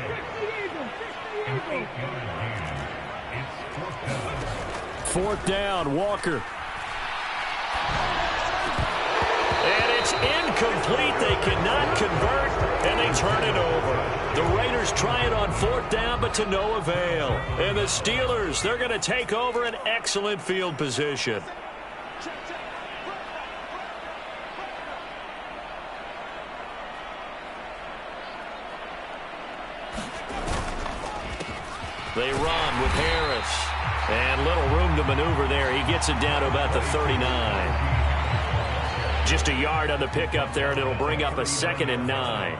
Fourth down, Walker. And it's incomplete. They cannot convert, and they turn it over. The Raiders try it on fourth down, but to no avail. And the Steelers, they're going to take over an excellent field position. They run with Harris. And little room to maneuver there. He gets it down to about the 39. Just a yard on the pickup there, and it'll bring up a 2nd and 9.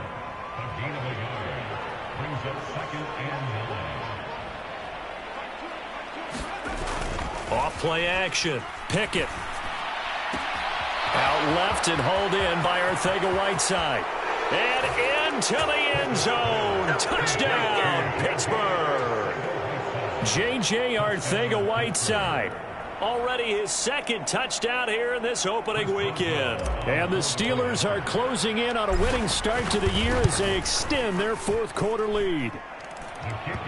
Off play action. Pickett. Out left and hauled in by Arcega-Whiteside. And into the end zone. Touchdown, Pittsburgh. J.J. Arcega-Whiteside. Already his second touchdown here in this opening weekend. And the Steelers are closing in on a winning start to the year as they extend their fourth quarter lead.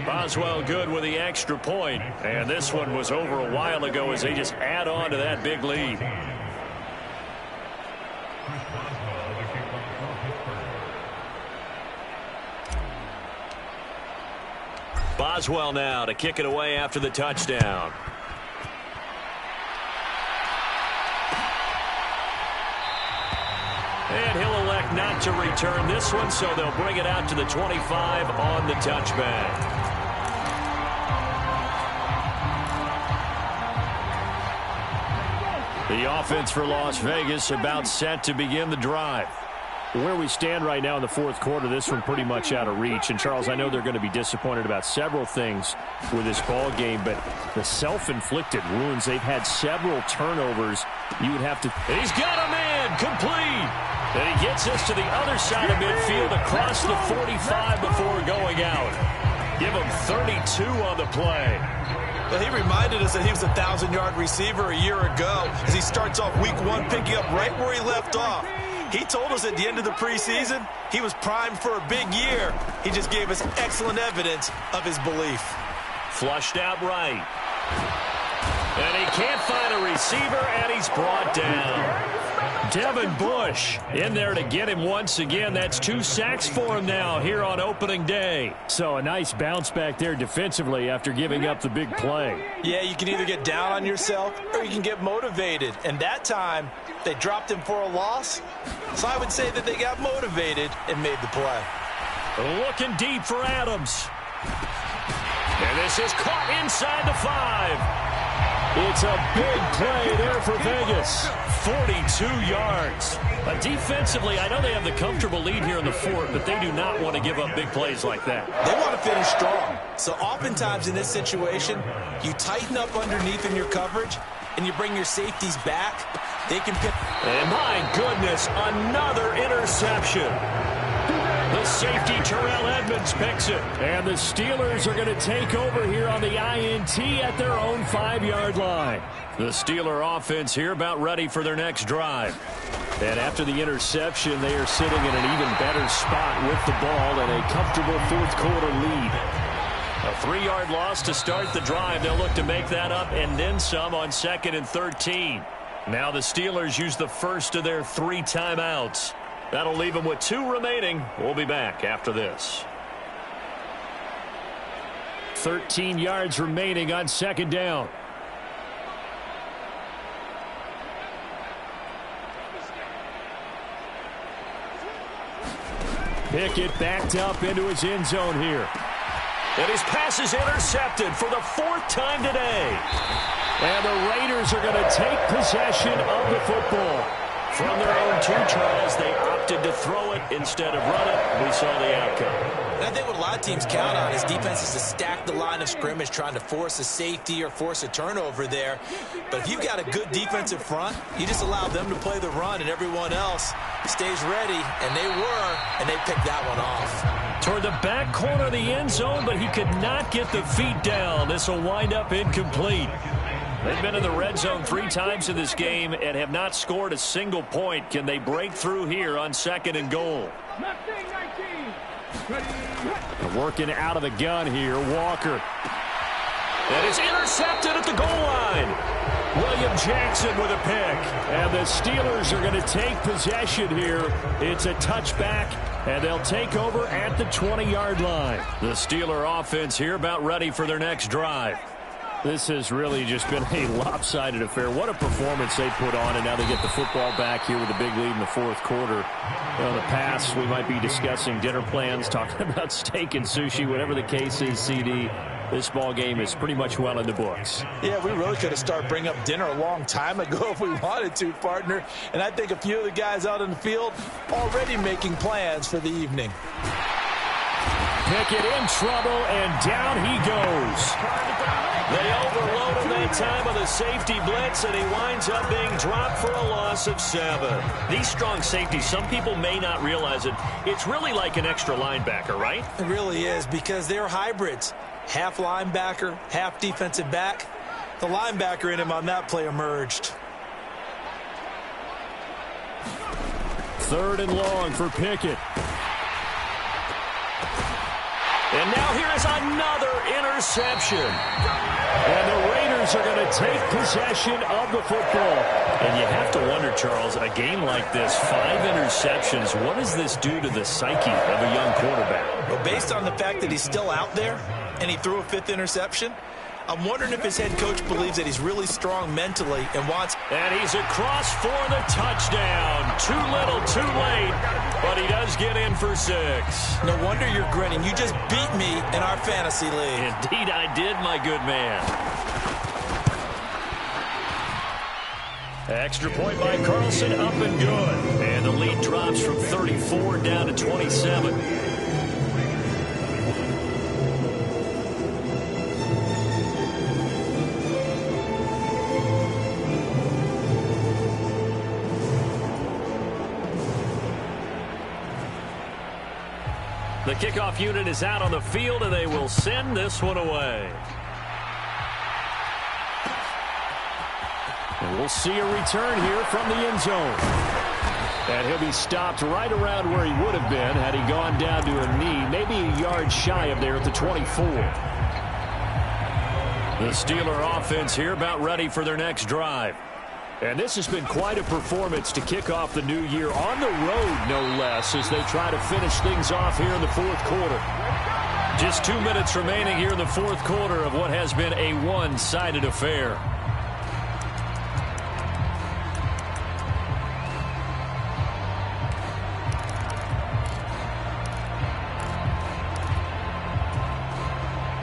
Boswell good with the extra point. And this one was over a while ago as they just add on to that big lead. Boswell now to kick it away after the touchdown. And he'll elect not to return this one, so they'll bring it out to the 25 on the touchback. The offense for Las Vegas about set to begin the drive. Where we stand right now in the fourth quarter, this one pretty much out of reach. And, Charles, I know they're going to be disappointed about several things with this ball game, but the self-inflicted wounds, they've had several turnovers. You would have to... And he's got a man, complete. And he gets us to the other side of midfield across the 45 before going out. Give him 32 on the play. Well, he reminded us that he was a 1,000-yard receiver a year ago as he starts off week one picking up right where he left off. He told us at the end of the preseason he was primed for a big year. He just gave us excellent evidence of his belief. Flushed out right. And he can't find a receiver, and he's brought down. Devin Bush in there to get him once again. That's 2 sacks for him now here on opening day. So a nice bounce back there defensively after giving up the big play. Yeah, you can either get down on yourself or you can get motivated. And that time, they dropped him for a loss. So I would say that they got motivated and made the play. Looking deep for Adams. And this is caught inside the 5. It's a big play there for Vegas. 42 yards. Defensively, I know they have the comfortable lead here in the fourth, but they do not want to give up big plays like that. They want to finish strong. So oftentimes in this situation, you tighten up underneath in your coverage, and you bring your safeties back. They can pick. And my goodness, another interception. The safety, Terrell Edmonds, picks it. And the Steelers are going to take over here on the INT at their own 5-yard line. The Steeler offense here about ready for their next drive. And after the interception, they are sitting in an even better spot with the ball and a comfortable fourth quarter lead. A 3-yard loss to start the drive. They'll look to make that up and then some on 2nd and 13. Now the Steelers use the first of their 3 timeouts. That'll leave them with 2 remaining. We'll be back after this. 13 yards remaining on 2nd down. Pickett backed up into his end zone here. And his pass is intercepted for the 4th time today. And the Raiders are going to take possession of the football. From their own 2, Charles, they opted to throw it instead of run it. We saw the outcome. And I think what a lot of teams count on is defenses to stack the line of scrimmage, trying to force a safety or force a turnover there. But if you've got a good defensive front, you just allow them to play the run, and everyone else stays ready, and they picked that one off. Toward the back corner of the end zone, but he could not get the feet down. This will wind up incomplete. They've been in the red zone 3 times in this game and have not scored a single point. Can they break through here on 2nd and goal? Working out of the gun here, Walker. That is intercepted at the goal line. William Jackson with a pick. And the Steelers are going to take possession here. It's a touchback, and they'll take over at the 20-yard line. The Steeler offense here about ready for their next drive. This has really just been a lopsided affair. What a performance they put on, and now they get the football back here with a big lead in the 4th quarter. In the past, we might be discussing dinner plans, talking about steak and sushi, whatever the case is, CD. This ball game is pretty much well in the books. Yeah, we really could have started bringing up dinner a long time ago if we wanted to, partner. And I think a few of the guys out in the field already making plans for the evening. Pickett in trouble, and down he goes. They overload him that time with a safety blitz, and he winds up being dropped for a loss of 7. These strong safeties, some people may not realize it. It's really like an extra linebacker, right? It really is, because they're hybrids. Half linebacker, half defensive back. The linebacker in him on that play emerged. 3rd and long for Pickett. And now here is another interception. And the Raiders are going to take possession of the football. And you have to wonder, Charles, a game like this, 5 interceptions, what does this do to the psyche of a young quarterback? Well, based on the fact that he's still out there and he threw a 5th interception, I'm wondering if his head coach believes that he's really strong mentally and wants... And he's across for the touchdown. Too little, too late, but he does get in for 6. No wonder you're grinning. You just beat me in our fantasy league. Indeed I did, my good man. Extra point by Carlson, up and good. And the lead drops from 34 down to 27. The kickoff unit is out on the field, and they will send this one away. And we'll see a return here from the end zone. And he'll be stopped right around where he would have been had he gone down to a knee, maybe a yard shy of there at the 24. The Steeler offense here about ready for their next drive. And this has been quite a performance to kick off the new year on the road, no less, as they try to finish things off here in the 4th quarter. Just 2 minutes remaining here in the 4th quarter of what has been a one-sided affair.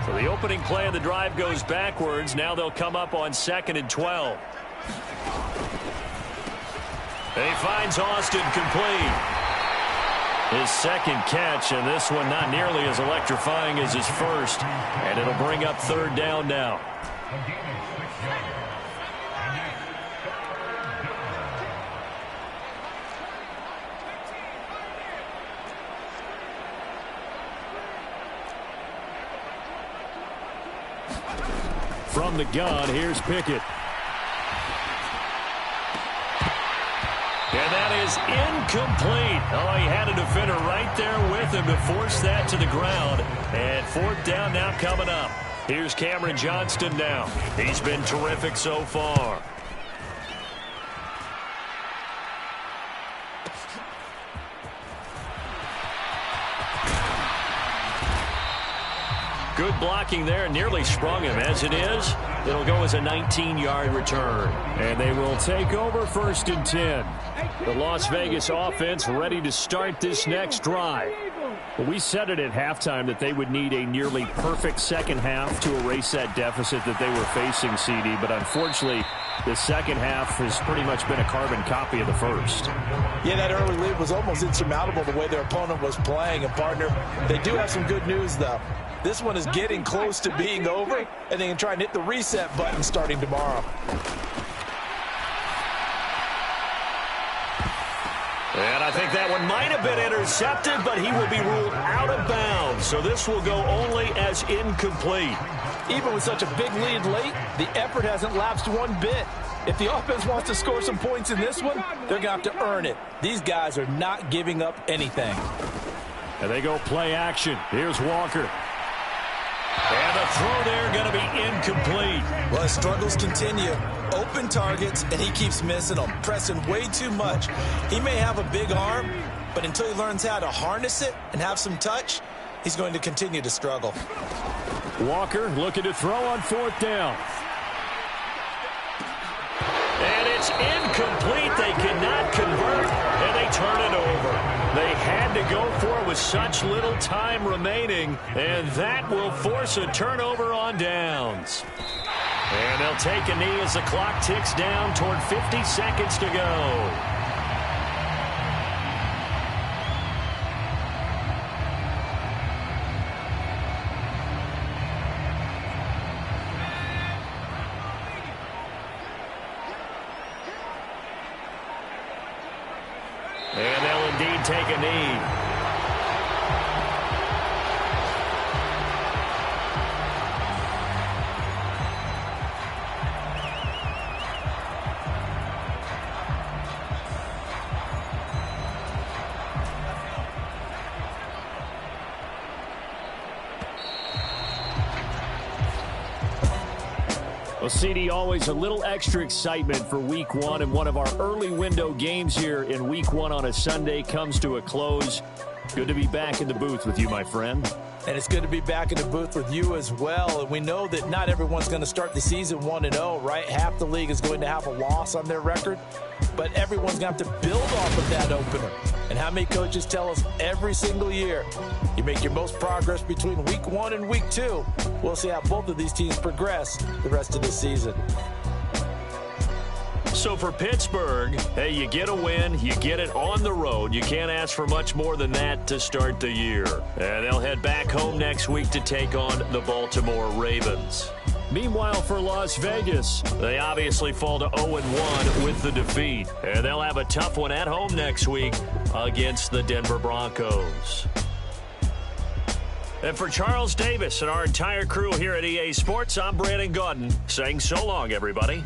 So the opening play of the drive goes backwards. Now they'll come up on 2nd and 12. He finds Austin complete. His 2nd catch, and this one not nearly as electrifying as his first. And it'll bring up 3rd down now. From the gun, here's Pickett. And that is incomplete. Oh, he had a defender right there with him to force that to the ground. And 4th down now coming up. Here's Cameron Johnston now. He's been terrific so far. Good blocking there, nearly sprung him. As it is, it'll go as a 19-yard return. And they will take over 1st and 10. The Las Vegas offense ready to start this next drive. Well, we said it at halftime that they would need a nearly perfect second half to erase that deficit that they were facing, CD. But unfortunately, the second half has pretty much been a carbon copy of the first. Yeah, that early lead was almost insurmountable the way their opponent was playing. And, partner, they do have some good news, though. This one is getting close to being over, and they can try and hit the reset button starting tomorrow. And I think that one might have been intercepted, but he will be ruled out of bounds. So this will go only as incomplete. Even with such a big lead late, the effort hasn't lapsed one bit. If the offense wants to score some points in this one, they're going to have to earn it. These guys are not giving up anything. And they go play action. Here's Walker. And the throw there going to be incomplete. Well, his struggles continue. Open targets, and he keeps missing them, pressing way too much. He may have a big arm, but until he learns how to harness it and have some touch, he's going to continue to struggle. Walker looking to throw on fourth down. And it's incomplete. They cannot convert, and they turn it over. They had to go for it with such little time remaining, and that will force a turnover on downs. And they'll take a knee as the clock ticks down toward 50 seconds to go. And they'll indeed take a knee. Well, CD, always a little extra excitement for Week 1, and one of our early window games here in Week 1 on a Sunday comes to a close. Good to be back in the booth with you, my friend. And it's good to be back in the booth with you as well. And we know that not everyone's going to start the season 1-0, right? Half the league is going to have a loss on their record. But everyone's going to have to build off of that opener. And how many coaches tell us every single year, you make your most progress between Week 1 and Week 2. We'll see how both of these teams progress the rest of the season. So for Pittsburgh, hey, you get a win, you get it on the road. You can't ask for much more than that to start the year. And they'll head back home next week to take on the Baltimore Ravens. Meanwhile, for Las Vegas, they obviously fall to 0-1 with the defeat. And they'll have a tough one at home next week against the Denver Broncos. And for Charles Davis and our entire crew here at EA Sports, I'm Brandon Gaudin saying so long, everybody.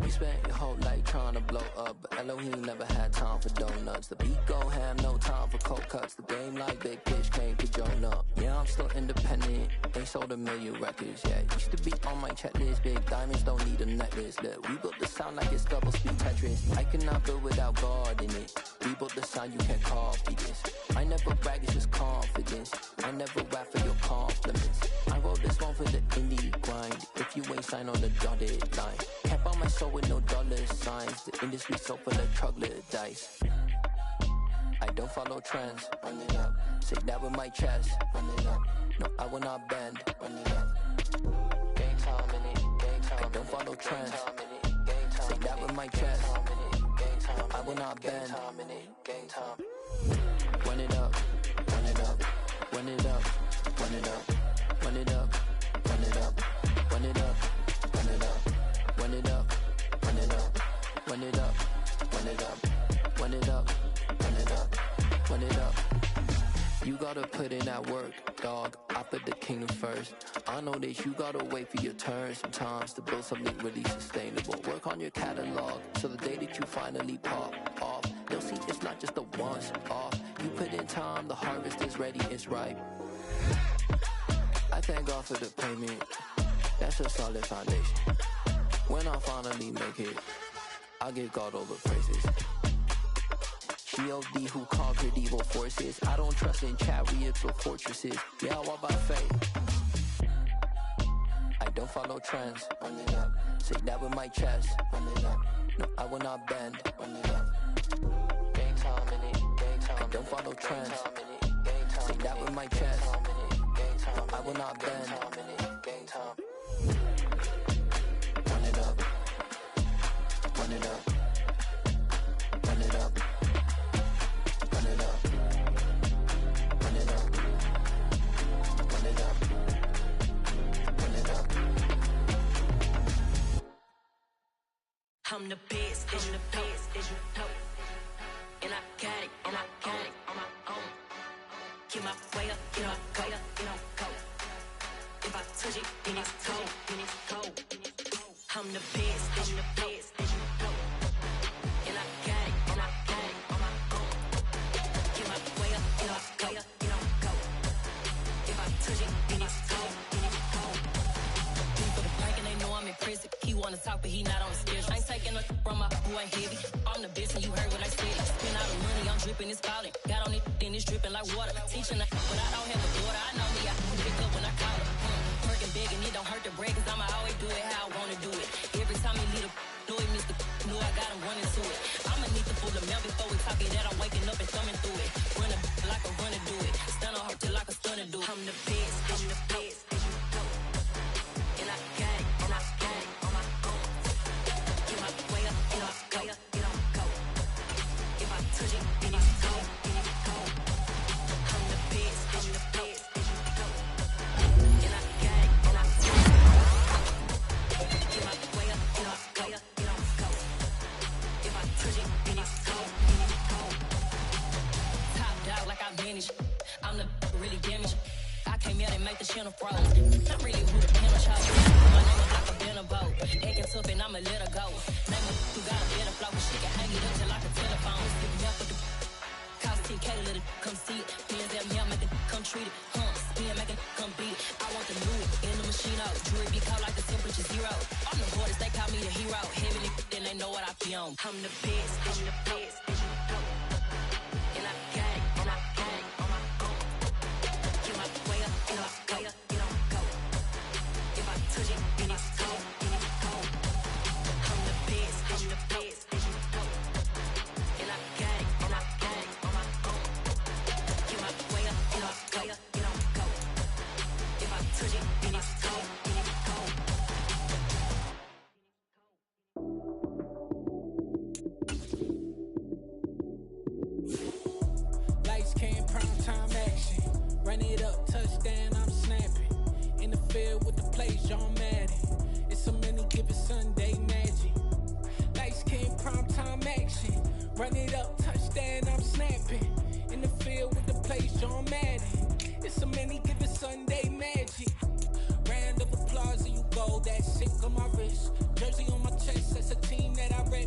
You spent your whole life trying to blow up, but Elohim never had time for donuts. The beat go ham, no time for cold cuts. The game like Big Fish came to join up. Yeah, I'm still independent, ain't sold a million records yet. Used to be on my checklist, big diamonds don't need a necklace. Look, we built the sound like it's double speed Tetris. I cannot build without God in it. We built the sound, you can't copy this. I never brag, it's just confidence. I never rap for your compliments. I wrote this one for the indie grind. If you ain't signed on the dotted line, can't buy my soul with no dollar signs. The industry so full of troglodytes. I don't follow trends. Run it up. Say that with my chest. Run it up. No, I will not bend. Run it up. Game time in it. Game time. I don't follow trends. Say that with my chest. I will not bend. Game time. Run it up. Run it up. Run it up. Run it up. Run it up. Run it up. Run it up. Run it up. Run it up. Run it up. Run it up. Run it up. Run it up. Run it up. Run it up. You gotta put in that work, dog. I put the kingdom first. I know that you gotta wait for your turn sometimes to build something really sustainable. Work on your catalog so the day that you finally pop off, they'll see it's not just a once off. You put in time, the harvest is ready, it's ripe. I thank God for the payment. That's a solid foundation. When I finally make it, I give God all the praises. G.O.D. who conquered evil forces. I don't trust in chariots or fortresses. Yeah, I walk by faith. I don't follow trends. Run it up. Say that with my chest. Run it up. No, I will not bend. Run it up. Game time in it. Game time. I don't follow trends. Say that with my chest. I will not bend. Game time. Run it up. Run it up. Run it up. Run it up. Run it up. Run it up. Run it up. I'm the best, I'm the best, as you know. And I got it, and I got it on my own. Get my way up, get my way up, get my go. If I touch it, then it's cold, then it's cold. I'm the best, I'm the best, as you know. And I got it, and I got it on my own. Get my way up, get my way up, get my go. If I touch it, then it's cold, then it's cold. For the break and they know I'm in prison. He wanna talk, but he not on the schedule. I ain't taking a from my boy heavy. I'm the best, and you heard what I said. Spend all the money, I'm dripping, it's falling. Got on it, then it's dripping like water. Teaching the but I don't have a daughter. I know me, I can pick up when I call her. Working big, and it don't hurt to break, cause I'ma always do it how I wanna do it. Every time he lead a know it means the know I got him running to it. I'ma need the full amount before we talk it that I'm waking up and thumbing through it. Run a like a runner do it. Stun on her till like a stunner do it. I'm the best, I'm the best, as you know. And I got it, and I got it on my own. Get my way up, get my way up, get on go. If I touch it, then it's cold, then it's cold. I'm the best, I'm the best, as you know. And I got it, and I got it. Get my way up, get my way up, get on go. If I touch it, then it's cold, then it's cold. Top dog like I vanished. I'm the really damaged. I came out and make the channel froze. Not really who the panel chose. My name is like a banner boat. Acting tough and I'ma let her go. Name of who got a better flow, but she can hang it up till like a telephone. Stick me up with the cost 10K to let it come see it. Bands at me, I make it come treat it. Spin, make it come beat it. I want the new in the machine out. Jewelry be cold like the temperature zero. I'm the hardest, they call me the hero. Heavy then they know what I be on. I'm the best, I'm the best, as you know. And I got it, and I got it on my own. Get my way up, get my way up, get on go. If I touch it, then it's cold, then it's cold. I'm the best, I'm the best, as you know. And I got it, and I got it on my own. Get my way up, get my way up, get on go. If I touch it, then it's cold, then it's cold. Lights came, prime time action. Run it up, touchdown, I'm snapping. In the field with the plays, John Madden. It's so many given Sunday magic. Lights came, prime time action. Run it up, touchdown, I'm snapping. In the field with the plays, John Madden. It's so many given Sunday magic. Round of applause and you go, that sick on my wrist. Jersey on my chest, that's a team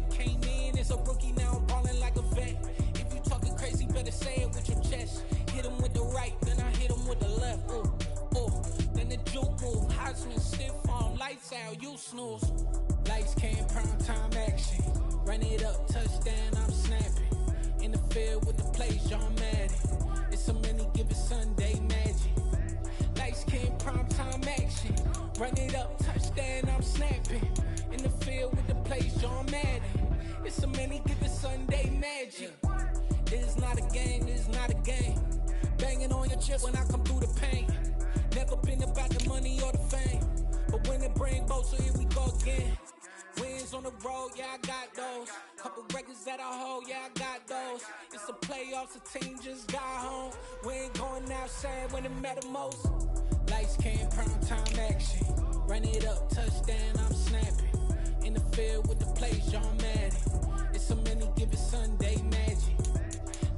bet. Came in as a rookie, now I'm ballin' like a vet. If you talking crazy, better say it with your chest. Hit him with the right, then I hit him with the left. Ooh, ooh, then the juke move. Heisman stiff on, lights out, you snooze. Lights came, prime time action. Run it up, touchdown, I'm snapping. In the field with the plays, John Madden. It's so many, give it Sunday magic. Lights came, prime time action. Run it up, touchdown, I'm snapping. In the field with the plays, John Madden. It's so many, give it Sunday magic. This is not a game, this is not a game. Banging on your chest when I come through the pain. Never been about the money or the fame. But when it bring both, so here we go again. Wins on the road, yeah, I got those. Couple records that I hold, yeah, I got those. It's the playoffs, the team just got home. We ain't going outside when it matter most. Lights came, prime time action. Run it up, touchdown, I'm snapping. In the field with the plays, John Madden. It's so many, give it Sunday magic.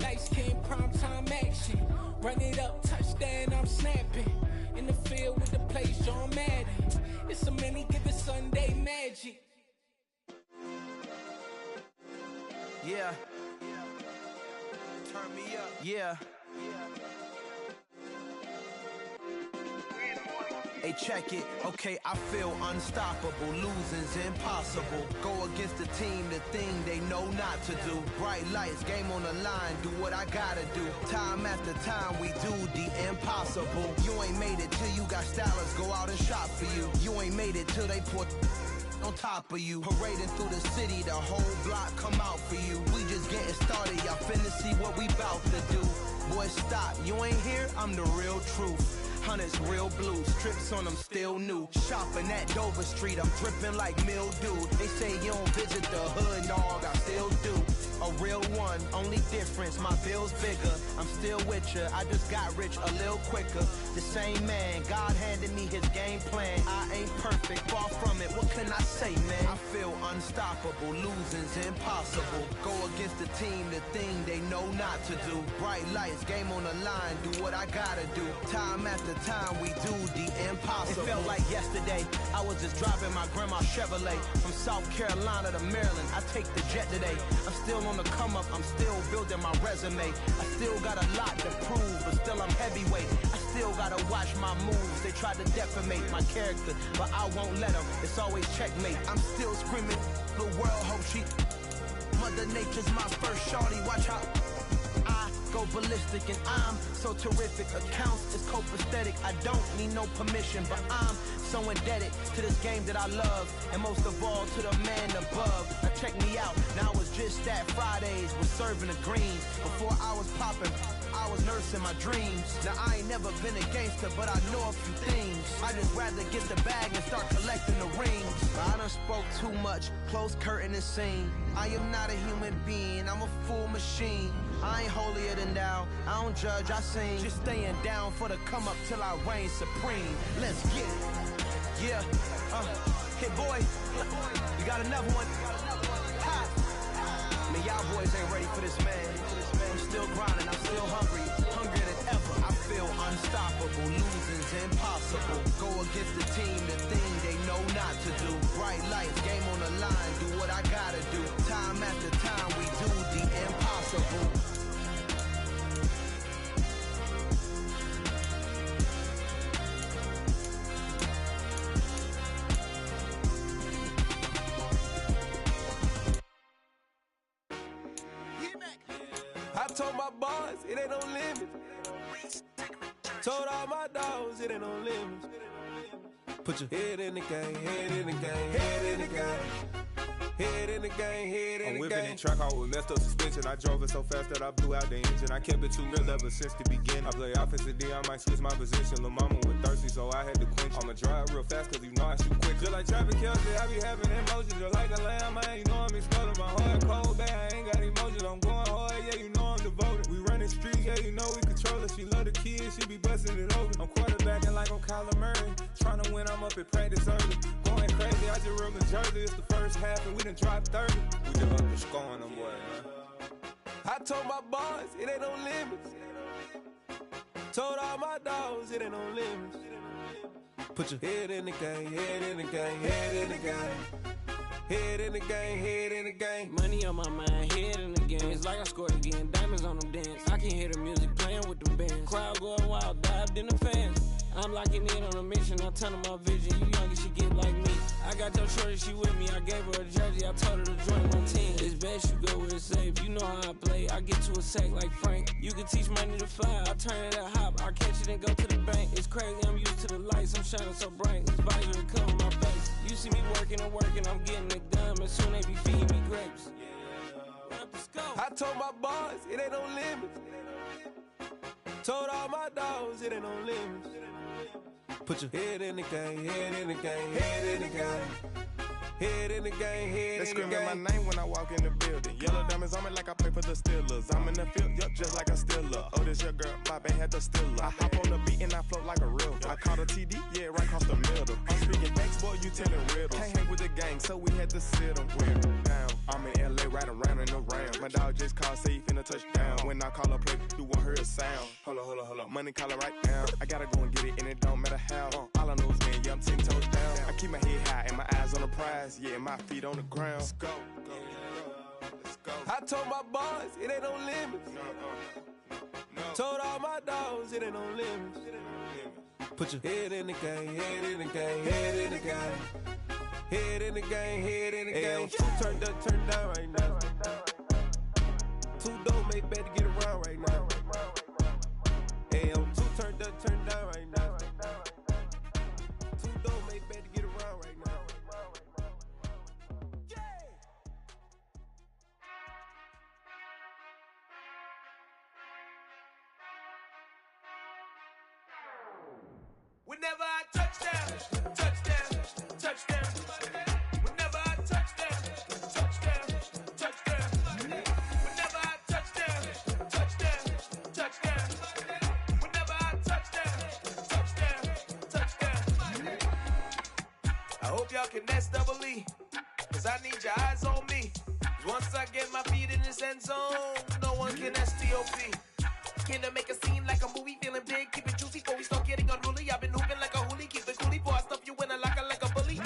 Lights came, prime time action. Run it up, touchdown, I'm snapping. In the field with the plays, John Madden. It's so many, give it Sunday magic. Yeah. Turn me up. Yeah. Hey, check it. Okay, I feel unstoppable. Losing's impossible. Go against the team, the thing they know not to do. Bright lights, game on the line, do what I gotta do. Time after time, we do the impossible. You ain't made it till you got stylists go out and shop for you. You ain't made it till they put on top of you. Parading through the city, the whole block come out for you. We just getting started, y'all finna see what we bout to do. Boy, stop, you ain't here, I'm the real truth. Hunters, real blues, strips on them still new. Shopping at Dover Street, I'm dripping like mildew. They say you don't visit the hood, dog, I still do. A real one, only difference, my bill's bigger. I'm still with ya, I just got rich a little quicker. The same man, God handed me his game plan. I ain't perfect, far from it, what can I say, man? I feel unstoppable, losing's impossible. Go against the team, the thing they know not to do. Bright lights, game on the line, do what I gotta do. Time after time, we do the impossible. It felt like yesterday, I was just driving my grandma's Chevrolet. From South Carolina to Maryland, I take the jet today. I'm still on the come up, I'm still building my resume. I still got a lot to prove, but still I'm heavyweight. I still gotta watch my moves. They tried to defamate my character, but I won't let them. It's always checkmate. I'm still screaming, the world hope she. Mother Nature's my first shorty, watch how I go ballistic and I'm so terrific. Accounts is copacetic, I don't need no permission, but I'm so indebted to this game that I love, and most of all to the man above. Now check me out, now it's just that Fridays was serving the greens. Before I was popping, I was nursing my dreams. Now I ain't never been a gangster, but I know a few things. I just rather get the bag and start collecting the rings. I done spoke too much, close curtain and scene. I am not a human being, I'm a full machine. I ain't holier than thou, I don't judge, I sing. Just staying down for the come up till I reign supreme. Let's get it. Yeah, hit boy, you got another one. Ha. Man, y'all boys ain't ready for this, man. I'm still grinding, I'm still hungry, hungrier than ever. I feel unstoppable, losing's impossible. Go against the team, the thing they know not to do. Bright lights, game on the line, do what I gotta do. Time after time, we do the impossible. I told my boys, it ain't no limits. Told all my dogs, it ain't no limits. Put your head in the game, head in the game, head in the game. Head in the game, head in the game. I'm whipping the track out with messed up suspension. I drove it so fast that I blew out the engine. I kept it too real ever since the beginning. I play offensive D, I might switch my position. Lil' mama was thirsty, so I had to quench. I'ma drive real fast, cause you know I shoot quick. Just like Travis Kelce, I be having emotions. Just like a lamb, man, you know I'm exploding. My heart cold, bad, I ain't got emotions. I'm going hard, yeah, you know I'm devoted. We running streets, yeah, you know we control it. She love the kids, she be busting it over. I'm quarterbacking like I'm Kyler Murray. Trying to win, I'm up at practice early. Going crazy, I just rub the jersey. It's the first half and we done dropped 30. We just underscoring them, boy, man. I told my boys, it ain't no limits. Told all my dogs, it ain't no limits. Put your head in the game, head in the game, head in the game. Head in the game, head in the game. Money on my mind, head in the game. It's like I scored again, diamonds on them dance. I can hear the music playing with the bands. Crowd going wild, dived in the fans. I'm locking in on a mission, I turn my vision. You young, you should get like me. I got your shorty, she with me. I gave her a jersey, I told her to join my team. It's best you go where it's safe. You know how I play, I get to a sack like Frank. You can teach money to fly, I turn it at hop. I catch it and go to the bank. It's crazy, I'm used to the lights, I'm shining so bright. This visor cover my face. You see me working and working, I'm getting it done. And soon they be feeding me grapes. I told my boys, it ain't no limits. Told all my dogs, it ain't no limits. Put your head in the game, head in the game, head in the game. Head in the game, head in the game. They screaming my name when I walk in the building. Yellow diamonds on me like I play for the Steelers. I'm in the field, yup, just like a Steeler. Oh, this your girl, my band had the Steeler. I hop on the beat and I float like a real. I caught a TD, yeah, right across the middle. I'm speaking thanks, boy, you telling riddles. Can't hang with the gang, so we had to sit them down. I'm in LA, riding around in the round. My dog just called, say he finna touch down. When I call a play, you won't hear a sound. Hold up, money caller right now. I gotta go and get it, and it don't matter how. All I know is man, yeah, I'm 10 toes down. I keep my head high and my eyes on the prize. Yeah, my feet on the ground. Let's go. Let's go. I told my boys, it ain't no limits. No. Told all my dogs, it ain't no limits. Put your head in the game, head in the game, head in the game. Head in the game, head in the game. Two turned up, turned down right now. Two dope make better get around right now. Hey, two turned up, turned down right now. Two dope make better get around right now. Whenever I touchdown, touchdown, touchdown. Whenever I touchdown, touchdown, touchdown. Whenever I touchdown, touchdown, touchdown. Whenever I touchdown, touchdown. I hope y'all can nest double E, cause I need your eyes on me. Cause once I get my feet in this end zone, no one can STOP. Can I make a scene like a movie, feeling big, keep it juicy before we start getting unruly. I've been hooping like a hoolie, keep it coolie before I stuff you in a locker like a bully.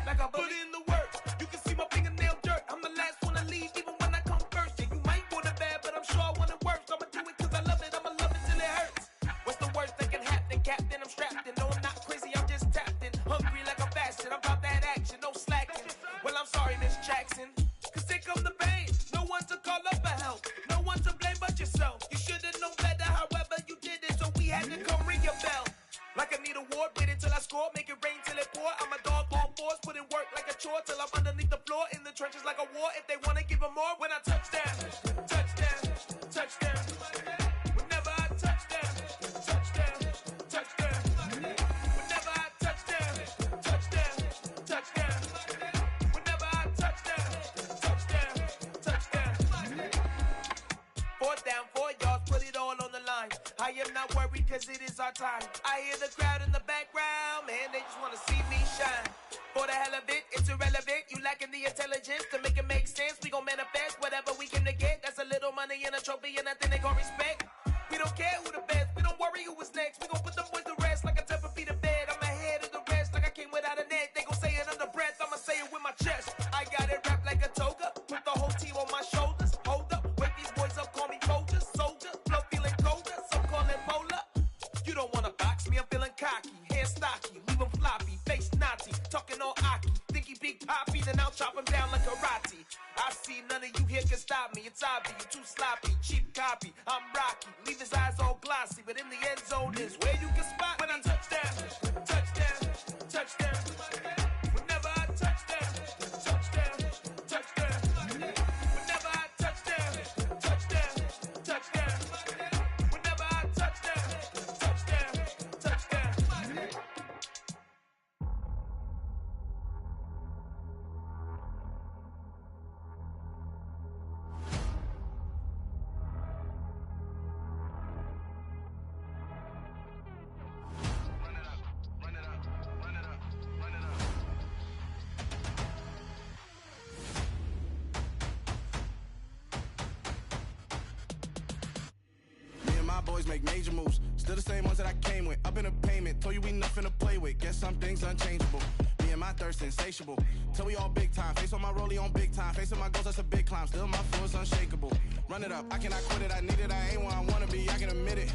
Like a bully. Put in the work, you can see my fingernail dirt. I'm the last one to leave, even when I come first. Yeah, you might want it bad, but I'm sure I want it worse. I'ma do it cause I love it, I'ma love it till it hurts. What's the worst that can happen, Captain? I'm strapped in, no I'm not crazy, I'm just tapped in. Hungry like a bastard, I'm about that action, no slacking. Well, I'm sorry, Miss Jackson, cause here come the pain. No one to call up for help, no one to blame but yourself. You should've known better, however you did it, so we had to come ring your bell. Like I need a ward, wait until I score, make it rain till it pour. I'm a dog on fours, put in work like a chore till I'm underneath the floor, in the trenches like a war. If they wanna give them more, when I touchdown, touchdown, touchdown. Whenever I touchdown, touchdown, touchdown. Whenever I touchdown, touchdown, touchdown. Whenever I touchdown, touchdown, touchdown. Fourth down, 4 yards, put it all on the line. I am not worried cause it is our time. I hear the crowd in the background, man, they just wanna see me shine. For the hell of it, it's irrelevant. You lacking the intelligence to make it make sense. We gon' manifest whatever we came to get. That's a little money and a trophy and nothing they gon' respect. We don't care who the best, we don't worry who was next. We gon' put them boys to rest like a 10 feet of bed. I'm ahead of the rest like I came without a net. They gon' say it under breath, I'ma say it with my chest. I got it wrapped like a toga, put the whole team on my shoulders. Hold up, wake these boys up, call me Folger, soldier. Flow feeling colder, some call it polar. You don't wanna box me, I'm feeling cocky. Hair stocky, leave him floppy, face naughty. Talking all aki, think he big poppy, then I'll chop him down like karate. I see none of you here can stop me. It's obvious, you too sloppy, cheap copy. I'm Rocky, leave his eyes all glossy, but in the end zone is where you can spot when I touchdown, touchdown, touchdown. Whenever I touchdown, touchdown, touchdown. Whenever I touchdown, touchdown, touchdown. Whenever I touchdown, touchdown, touchdown. My boys make major moves, still the same ones that I came with. Up in a payment, told you we nothing to play with. Guess some things unchangeable. Me and my thirst insatiable. Till we all big time. Face on my rollie on big time. Facing my goals, that's a big climb. Still my flow is unshakable. Run it up, I cannot quit it. I need it, I ain't where I wanna be, I can admit it.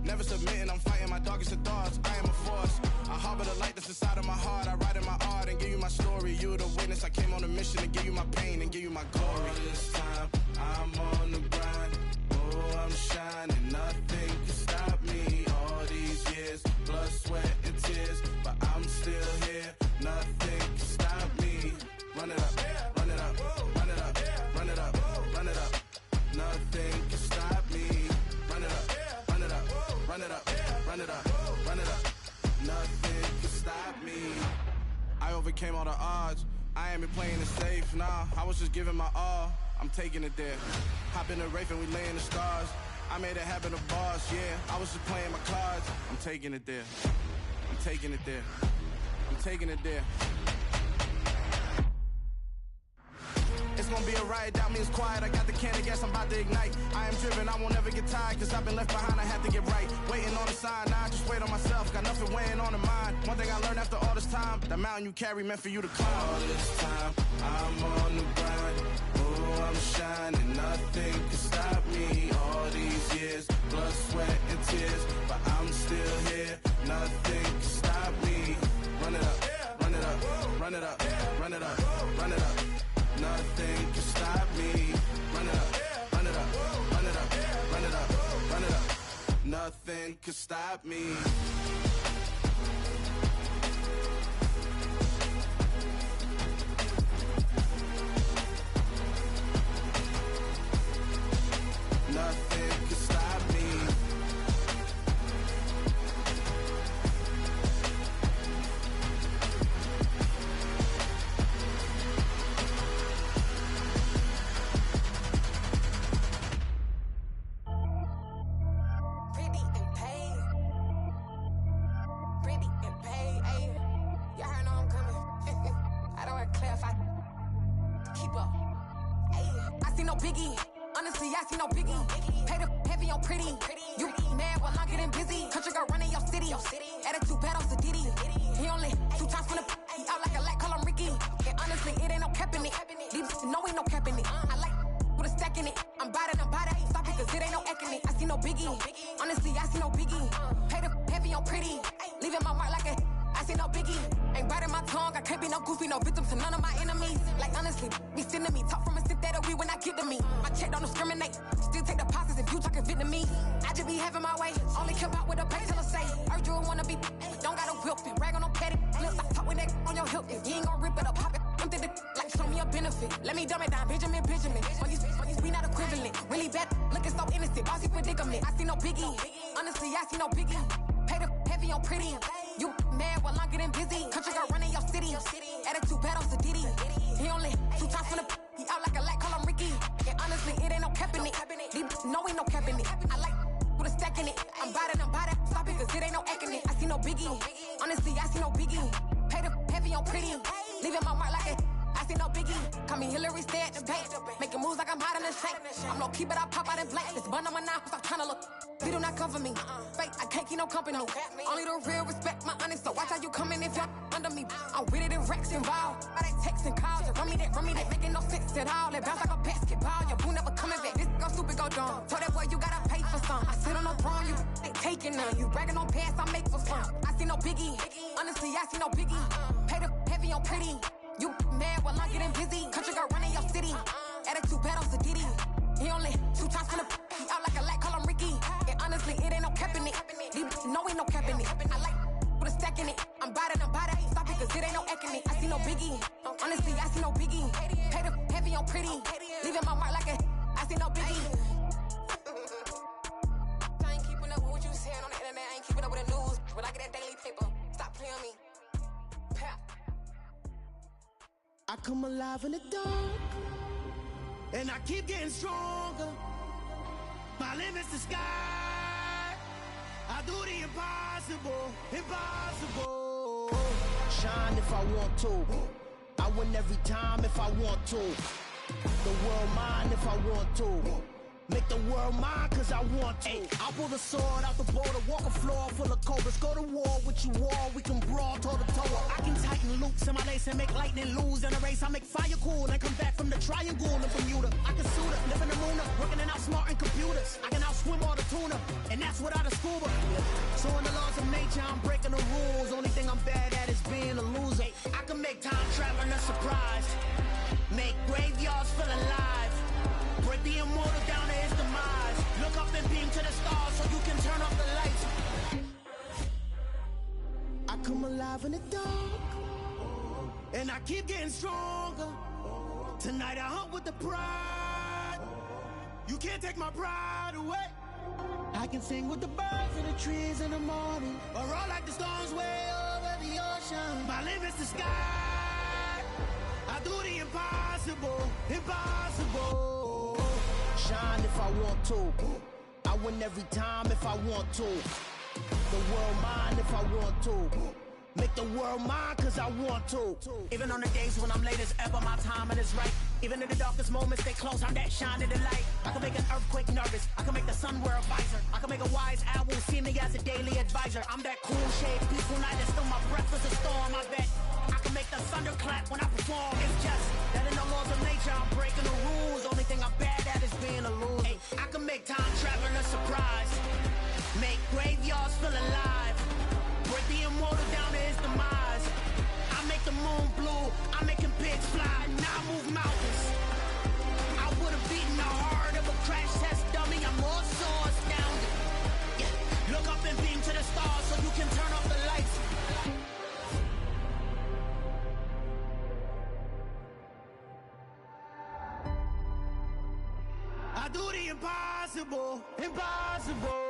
Never submitting, I'm fighting my darkest of thoughts. I am a force. I harbor the light that's inside of my heart. I write in my art and give you my story. You the witness, I came on a mission to give you my pain and give you my glory. All this time, I'm on the grind. Oh, I'm shining, nothing can stop me. All these years, blood, sweat, and tears. But I'm still here, nothing can stop me. Run it up, run it up, run it up, run it up, run it up. Nothing can stop me. Run it up, run it up, run it up, run it up, run it up. Nothing can stop me. I overcame all the odds. I ain't been playing it safe, nah. I was just giving my all. I'm taking it there. Hop in the Wraith and we lay in the stars. I made it happen to boss, yeah. I was just playing my cards. I'm taking it there. I'm taking it there. I'm taking it there. It's gonna be a riot, doubt me it's quiet. I got the can of gas, I'm about to ignite. I am driven, I won't ever get tired, cause I've been left behind, I had to get right. Waiting on the sign, now I just wait on myself. Got nothing weighing on the mind. One thing I learned after all this time, the mountain you carry meant for you to climb. All this time, I'm on the grind. Oh, I'm shining, nothing can stop me. All these years, blood, sweat, and tears. But I'm still here, nothing can stop me. Run it up, run it up, run it up, run it up, run it up. Nothing can stop me. Run it up, run it up, run it up, run it up, run it up. Nothing can stop me. Nothing can stop me. Only the real respect my honest, so watch how you coming if you're under me. I'm with it in Rex involved. By that text and calls, run me that, making no sense at all. It bounce like a basketball, your boo never coming back. This go stupid, go dumb. Told that boy you gotta pay for some. I sit on no throne, you ain't taking none. You bragging on past, I make for fun. I see no biggie, honestly, I see no biggie. Pay the heavy on pretty. You mad while I'm getting busy. Country girl running your city. Attitude bad on Diddy. He only 2 times from the he out like a light, call him Ricky. And honestly, it ain't no cap in it. No, ain't no cap in it. I like with a stack in it. I'm bout it. Stop it, cause it ain't no acting it. I see no biggie. Honestly, I see no biggie. Pay the heavy on pretty. Leaving my mark like a I see no biggie. I ain't keeping up with what you saying on the internet. I ain't keeping up with the news. When I get that daily paper, stop playing me. I come alive in the dark, and I keep getting stronger. My limit's the sky. I do the impossible, impossible. Shine if I want to. I win every time if I want to. The world mine if I want to. Make the world mine cause I want to. I pull the sword out the border, walk a floor full of cobras. Go to war with you all, we can brawl toe to toe. I can tighten loops in my lace and make lightning lose in a race. I make fire cool and come back from the triangle in Bermuda. I can suit up, live in the moon, working and outsmarting computers. I can outswim all the tuna, and that's without a scuba. So in the laws of nature, I'm breaking the rules. Only thing I'm bad at is being a loser. I can make time traveling a surprise. Make graveyards feel alive. Break the immortal down to his demise. Look up and beam to the stars so you can turn off the lights. I come alive in the dark, and I keep getting stronger. Tonight I hunt with the pride. You can't take my pride away. I can sing with the birds and the trees in the morning, or roll like the storms way over the ocean. My limit's the sky. I do the impossible, impossible. Shine if I want to. I win every time if I want to. The world mine if I want to. Make the world mine cause I want to. Even on the days when I'm late as ever, my timing is right. Even in the darkest moments, stay close, I'm that shining the light. I can make an earthquake nervous, I can make the sun wear a visor. I can make a wise owl see me as a daily advisor. I'm that cool shade, peaceful night, and still my breath is a storm. I bet I can make the thunder clap when I perform. It's just that in the laws of nature, I'm breaking the rules. Only thing I'm bad at is being a loser. Hey, I can make time traveling a surprise. Make graveyards feel alive. Break the immortal down to his demise. I make the moon blue, I'm making pigs fly, now I move mountains. I would've beaten the heart of a crash test dummy, I'm more so astounded. Yeah. Look up and beam to the stars so you can turn off the lights. I do the impossible, impossible.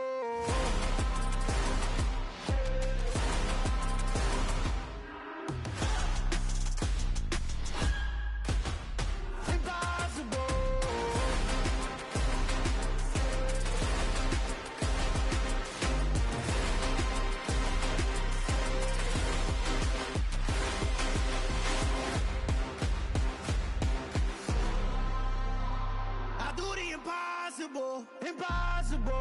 Impossible, impossible.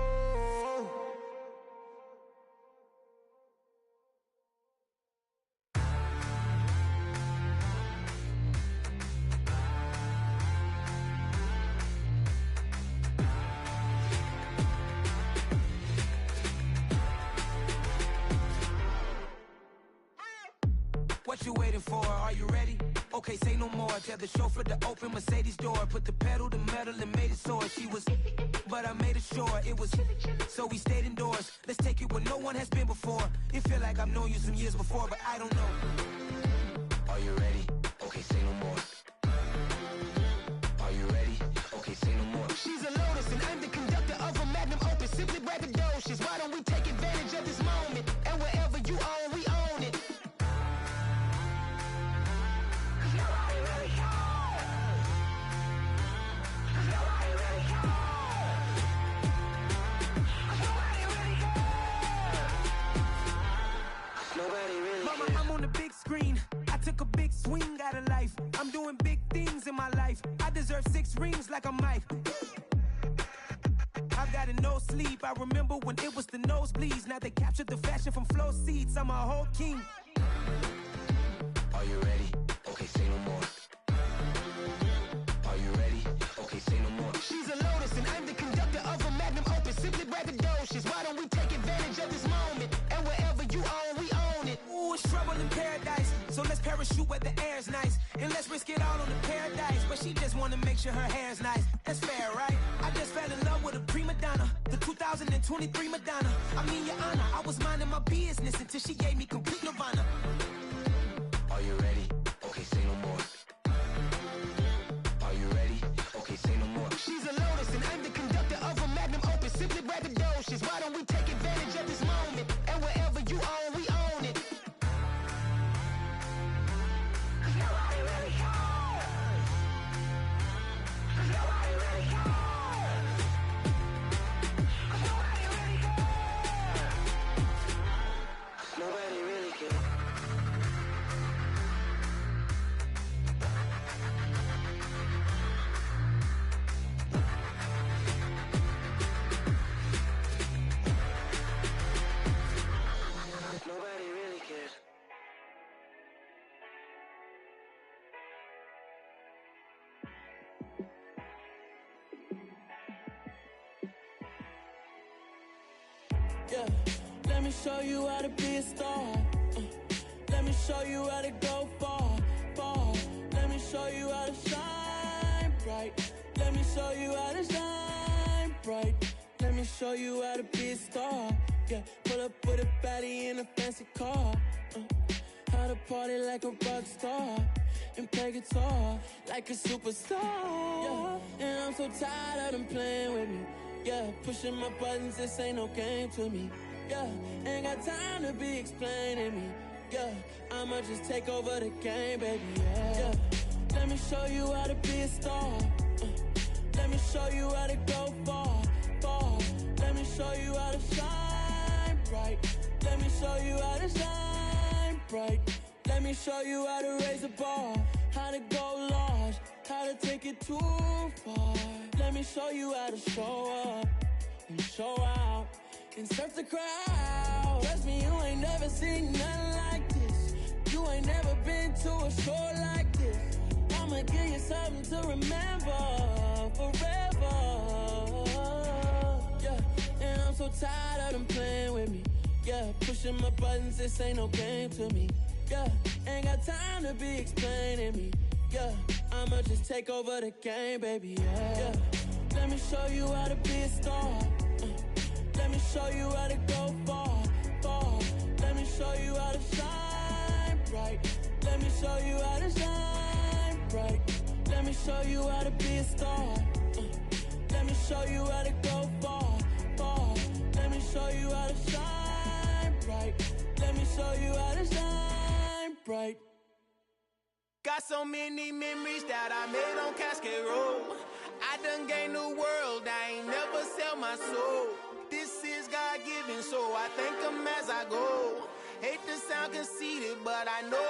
What you waiting for? Are you ready? Okay, say no more. Tell the chauffeur to open Mercedes door. Put the pedal to metal and made it soar. She was, but I made it sure it was. So we stayed indoors. Let's take it where no one has been before. It feel like I've known you some years before, but I don't know. Are you ready? Okay, say no more. Are you ready? Okay, say no more. She's a Lotus and I'm the conductor of a magnum opus. Simply braggadocious. Why don't we take advantage of this moment? And wherever you own, we own it. Mama, I'm on the big screen. I took a big swing out of life. I'm doing big things in my life. I deserve 6 rings like I'm Mike. I've got no sleep. I remember when it was the nosebleeds. Now they captured the fashion from flow seats. I'm a whole king. Are you ready? Okay, say no more. Are you ready? Okay, say no more. She's a Lotus and I'm the conductor of a magnum opus. Simply braggadocious. Why don't we take advantage of this moment? And wherever you own, we own it. Ooh, it's trouble in paradise. So let's parachute where the air's nice. And let's risk it all on the paradise. But she just wanna make sure her hair's nice. That's fair, right? I just fell in love with a prima donna. The 2023 Madonna. I mean, your honor, I was minding my business until she gave me complete nirvana. Are you ready? Okay, say no more. Are you ready? Okay, say no more. She's a Lotus and I'm the conductor of a magnum opus. Simply braggadocious. Why don't we take advantage of this moment? And wherever you own, we own it. Nobody really cares. Nobody really cares. Nobody really cares. Nobody really cares. Yeah, let me show you how to be a star. Let me show you how to go far, far. Let me show you how to shine bright. Let me show you how to shine bright. Let me show you how to be a star. Yeah, pull up with a baddie in a fancy car. How to party like a rock star and play guitar like a superstar. Yeah, and I'm so tired of them playing with me. Yeah, pushing my buttons, this ain't no game to me. Yeah, ain't got time to be explaining me. Yeah, I'ma just take over the game, baby. Yeah, let me show you how to be a star. Let me show you how to go far, far. Let me show you how to shine bright. Let me show you how to shine bright. Let me show you how to raise a bar, how to go large, how to take it too far. Let me show you how to show up and show out and surf the crowd. Trust me, you ain't never seen nothing like this. You ain't never been to a show like this. I'ma give you something to remember forever. Yeah, and I'm so tired of them playing with me. Yeah, pushing my buttons, this ain't no game to me. Yeah, ain't got time to be explaining me. Yeah, I'ma just take over the game, baby. Yeah, let me show you how to be a star. Let me show you how to go far, far. Let me show you how to shine bright. Let me show you how to shine bright. Let me show you how to be a star. Let me show you how to go far, far. Let me show you how to shine bright. Let me show you how to shine bright. Got so many memories that I made on Cascade Road. I done gained the world, I ain't never sell my soul. This is God-given, so I thank him as I go. Hate to sound conceited, but I know.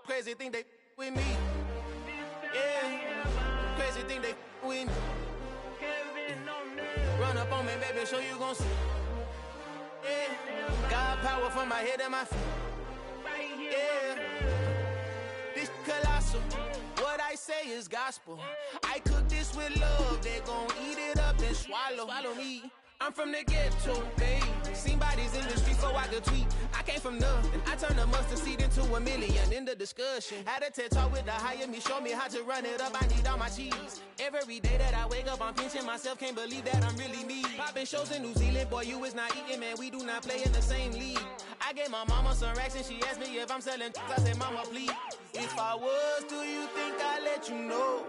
Crazy thing they with me. Yeah, crazy thing they with me. Run up on me, baby, so you gon' see. Yeah, God power from my head and my feet. Yeah, this colossal. What I say is gospel. I cook this with love, they gon' eat it up and swallow me. I'm from the ghetto, babe. Seen bodies in the street so I could tweet. I came from nothing. I turned a mustard seed into $1 million in the discussion. Had a TED talk with the higher me, show me how to run it up. I need all my cheese. Every day that I wake up, I'm pinching myself. Can't believe that I'm really me. Popping shows in New Zealand, boy, you is not eating, man. We do not play in the same league. I gave my mama some racks and she asked me if I'm selling. I said, mama, please. If I was, do you think I'd let you know?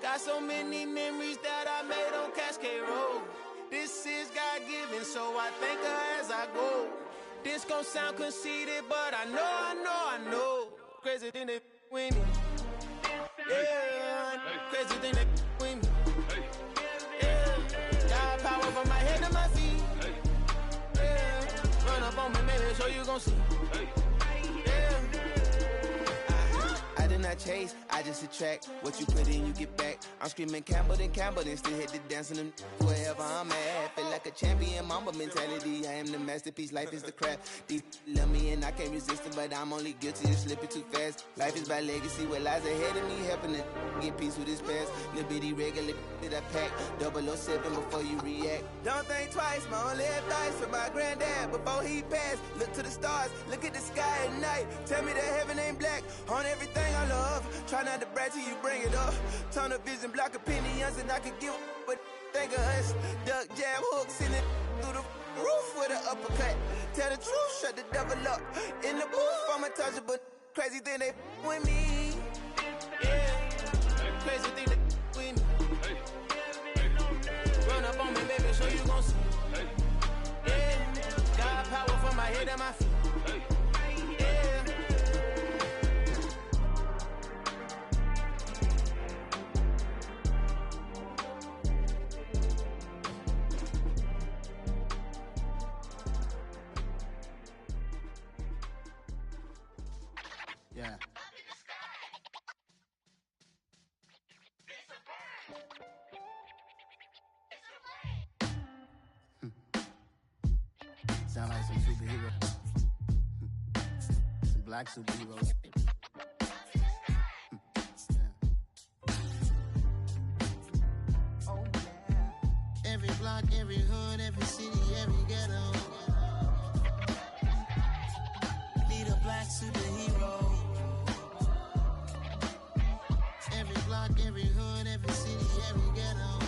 Got so many memories that I made on Cascade Road. This is God-given, so I thank her as I go. This gon' sound conceited, but I know. Crazy thing they with me. Yeah, crazy thing they with me. Yeah, got power from my head to my feet. Yeah, run up on me, maybe, so you gon' see. Yeah. I did not chase, I just attract. What you put in, you get back. I'm screaming Campbell, then still hit the dancing them wherever I'm at. Feel like a champion, mamba mentality. I am the masterpiece, life is the crap. These love me and I can't resist it, but I'm only guilty of slipping too fast. Life is by legacy, what lies ahead of me, helping to get peace with this past. Little bitty regular that I pack, 007 before you react. Don't think twice, my only advice for my granddad before he passed. Look to the stars, look at the sky at night. Tell me that heaven ain't black on everything I love. Try not to brag till you bring it up. Tunnel vision, block opinions, and I could give but think of us. Duck, jab, hooks in it through the roof with an uppercut. Tell the truth, shut the devil up. In the booth, I'm untouchable. Crazy thing they with me. Yeah, crazy thing they with me. Run up on me, baby, so you gon' see. Yeah, got power from my head and my feet. Yeah. Sound like some superheroes. Some black superheroes. Every block, every hood, every city, every ghetto. Need a black superhero. Every block, every hood, every city, every ghetto.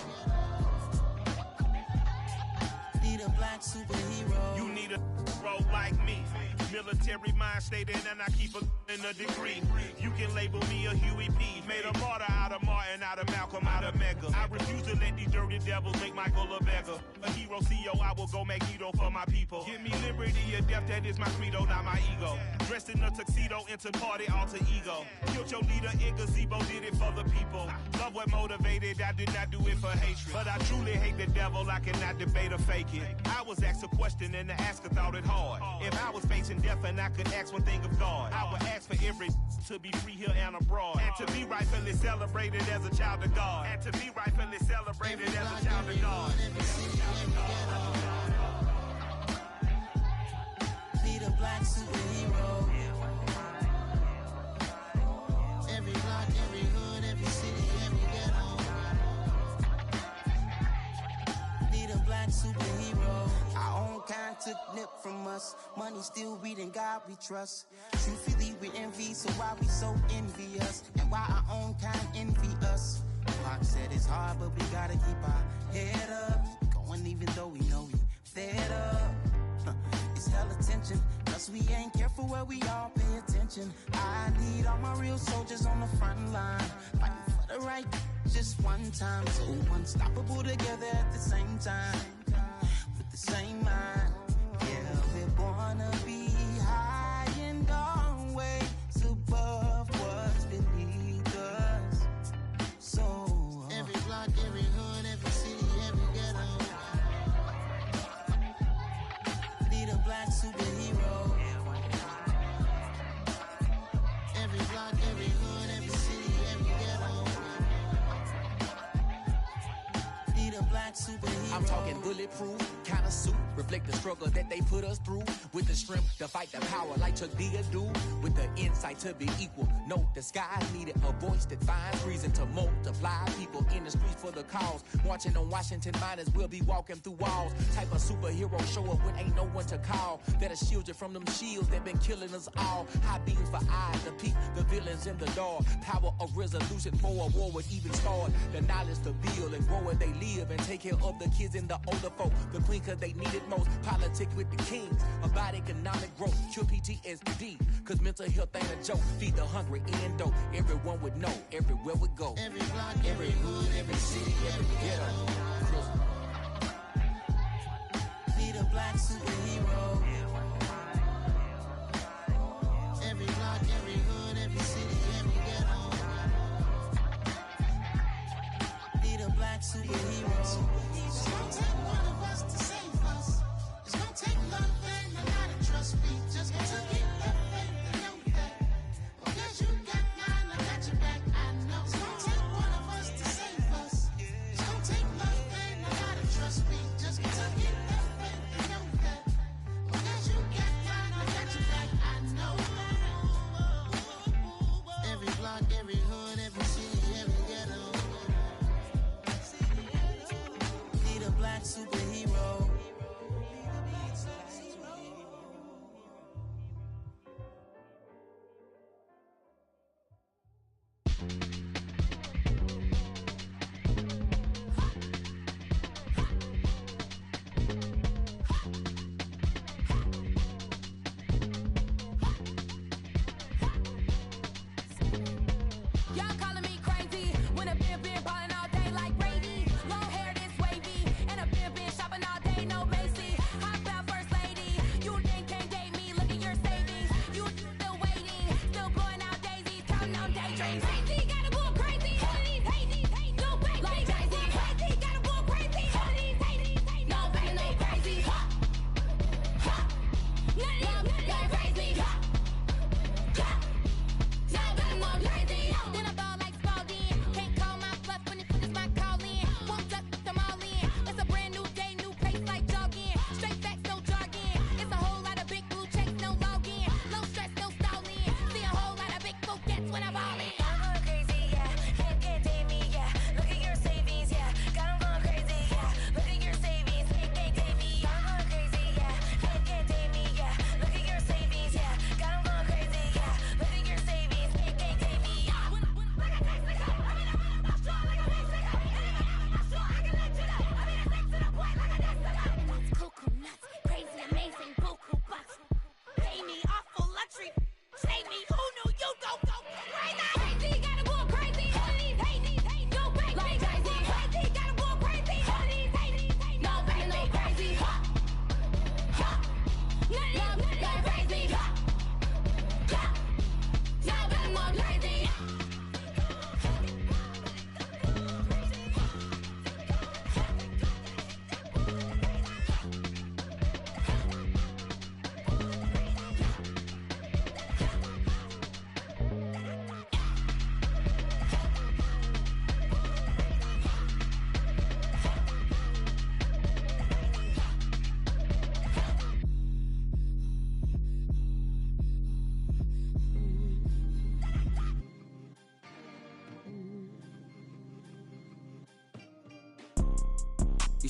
Need a black superhero. You need a bro like me. Military mind stated, and I keep in a degree. You can label me a Huey P. Made a martyr out of Martin, out of Malcolm, out of Mega. I refuse to let these dirty devils make Michael a beggar. A hero CEO, I will go Magneto for my people. Give me liberty or death, that is my credo, not my ego. Dressed in a tuxedo, into party, alter ego. Killed your leader in gazebo, did it for the people. Love what motivated, I did not do it for hatred. But I truly hate the devil, I cannot debate or fake it. I was asked a question and the asker thought it hard. If I was facing death and I could ask one thing of God, I would ask for every to be free here and abroad, and to be rightfully celebrated as a child of God, and to be rightfully celebrated as a child of God. Need a black superhero. Every block, every hood, every city, every ghetto. Need a black superhero. Our own kind took nip from us. Money still reading God we trust. Truthfully we envy, so why we so envious? And why our own kind envy us? Pac said it's hard, but we gotta keep our head up. Going even though we know we fed up. It's hella tension, cause we ain't careful where we all pay attention. I need all my real soldiers on the front line, fighting for the right just one time. So unstoppable together at the same time, with the same mind. Yeah, we're born to be high and always above what's beneath us. So every block, every hood, every city, every ghetto. Need a black superhero. Every block, every hood, every city, every ghetto. Need a black superhero. I'm talking bulletproof kind of suit, reflect the struggle that they put us through, with the strength to fight the power like Chuck D do, with the insight to be equal. Note the skies needed a voice that finds reason to multiply people in the streets for the cause. Marching on Washington, might as well be walking through walls. Type of superhero show up when ain't no one to call. That'll shield you from them shields that been killing us all. High beams for eyes to peek the villains in the dark. Power of resolution for a war would even start. The knowledge to build and grow where they live and take care of the kids and the older folk. The queen cause they need it most. Politics with the kings about economic growth. Cure PTSD cause mental health ain't a joke. Feed the hungry and dope. Everyone would know everywhere we go. Every block, every hood, every city, every ghetto. Need a black superhero. Every block, every hood, every city, every ghetto. Need a black superhero. It's gonna take one of us to save us. It's gonna take love and a lot of trust. We just got to get that faith and know that. Because you got mine, I got your back, I know. It's gonna take one of us to save us. It's gonna take love and a lot of trust. We just got to get that faith and know that. Because you got mine, I got your back, I know. Every block, every hood, every city, every ghetto. Need a black superhero. Y'all calling me crazy when a been ballin' all day like Brady. Long hair this wavy, and a been shopping all day, no Macy. Hop out first lady, you think can't date me? Look at your savings, you still waiting, still blowing out daisies, counting on daydreams. Crazy, gotta go crazy. All of these hating, no crazy. Like Jay-Z, crazy, gotta go crazy. All of these hating, no crazy, no crazy. None of these got crazy. Then I ball like Spalding. Can't call my bluff when it's my call in. Won't duck them all in. It's a brand new day, new pace like jogging. Straight facts, no jargon. It's a whole lot of big blue checks, no login. No stress, no stalling. See a whole lot of big folk gets when I ball in.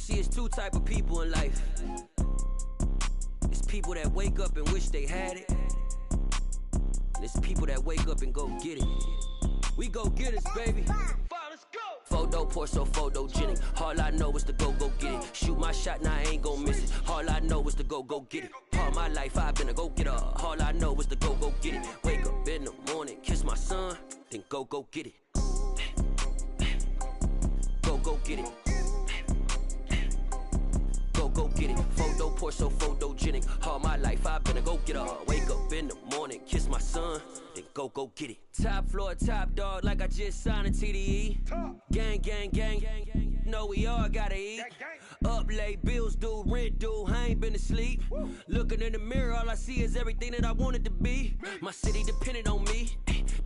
see, it's two type of people in life. It's people that wake up and wish they had it. And it's people that wake up and go get it. We go get it, baby. Photo poor, so photogenic. All I know is to go get it. Shoot my shot, now I ain't gon' miss it. All I know is to go get it. All my life I've been a go-getter. All I know is to go get it. Wake up in the morning, kiss my son, then go get it. Go get it. Go get it. Photo poor, so photogenic. All my life I've been a go-getter. Wake up in the morning, kiss my son, then go get it. Top floor, top dog, like I just signed a TDE. Gang, gang, gang, gang, gang. Know we all gotta eat. Up late, bills due, rent due, I ain't been asleep. Looking in the mirror, all I see is everything that I wanted to be. My city depended on me,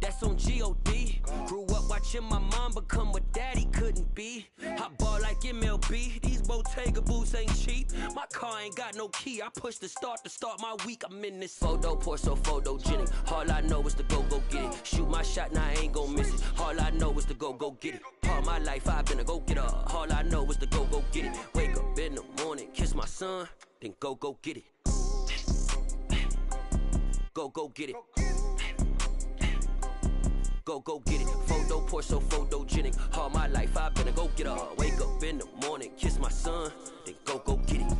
that's on G.O.D. Grew up watching my mom become what daddy couldn't be. I ball like MLB, these Bottega boots ain't cheap. My car ain't got no key, I push the start to start my week. I'm in this photo poor, so photogenic. All I know is to go get it. Shoot my shot, now I ain't gon' miss it. All I know is to go get it. All my life I've been a go-getter. All I know is to go get it. Wake up in the morning, kiss my son, then go get it. Go get it. Go get it. Photo poor, so photogenic. All my life I've been a go-getter. Wake up in the morning, kiss my son, then go get it.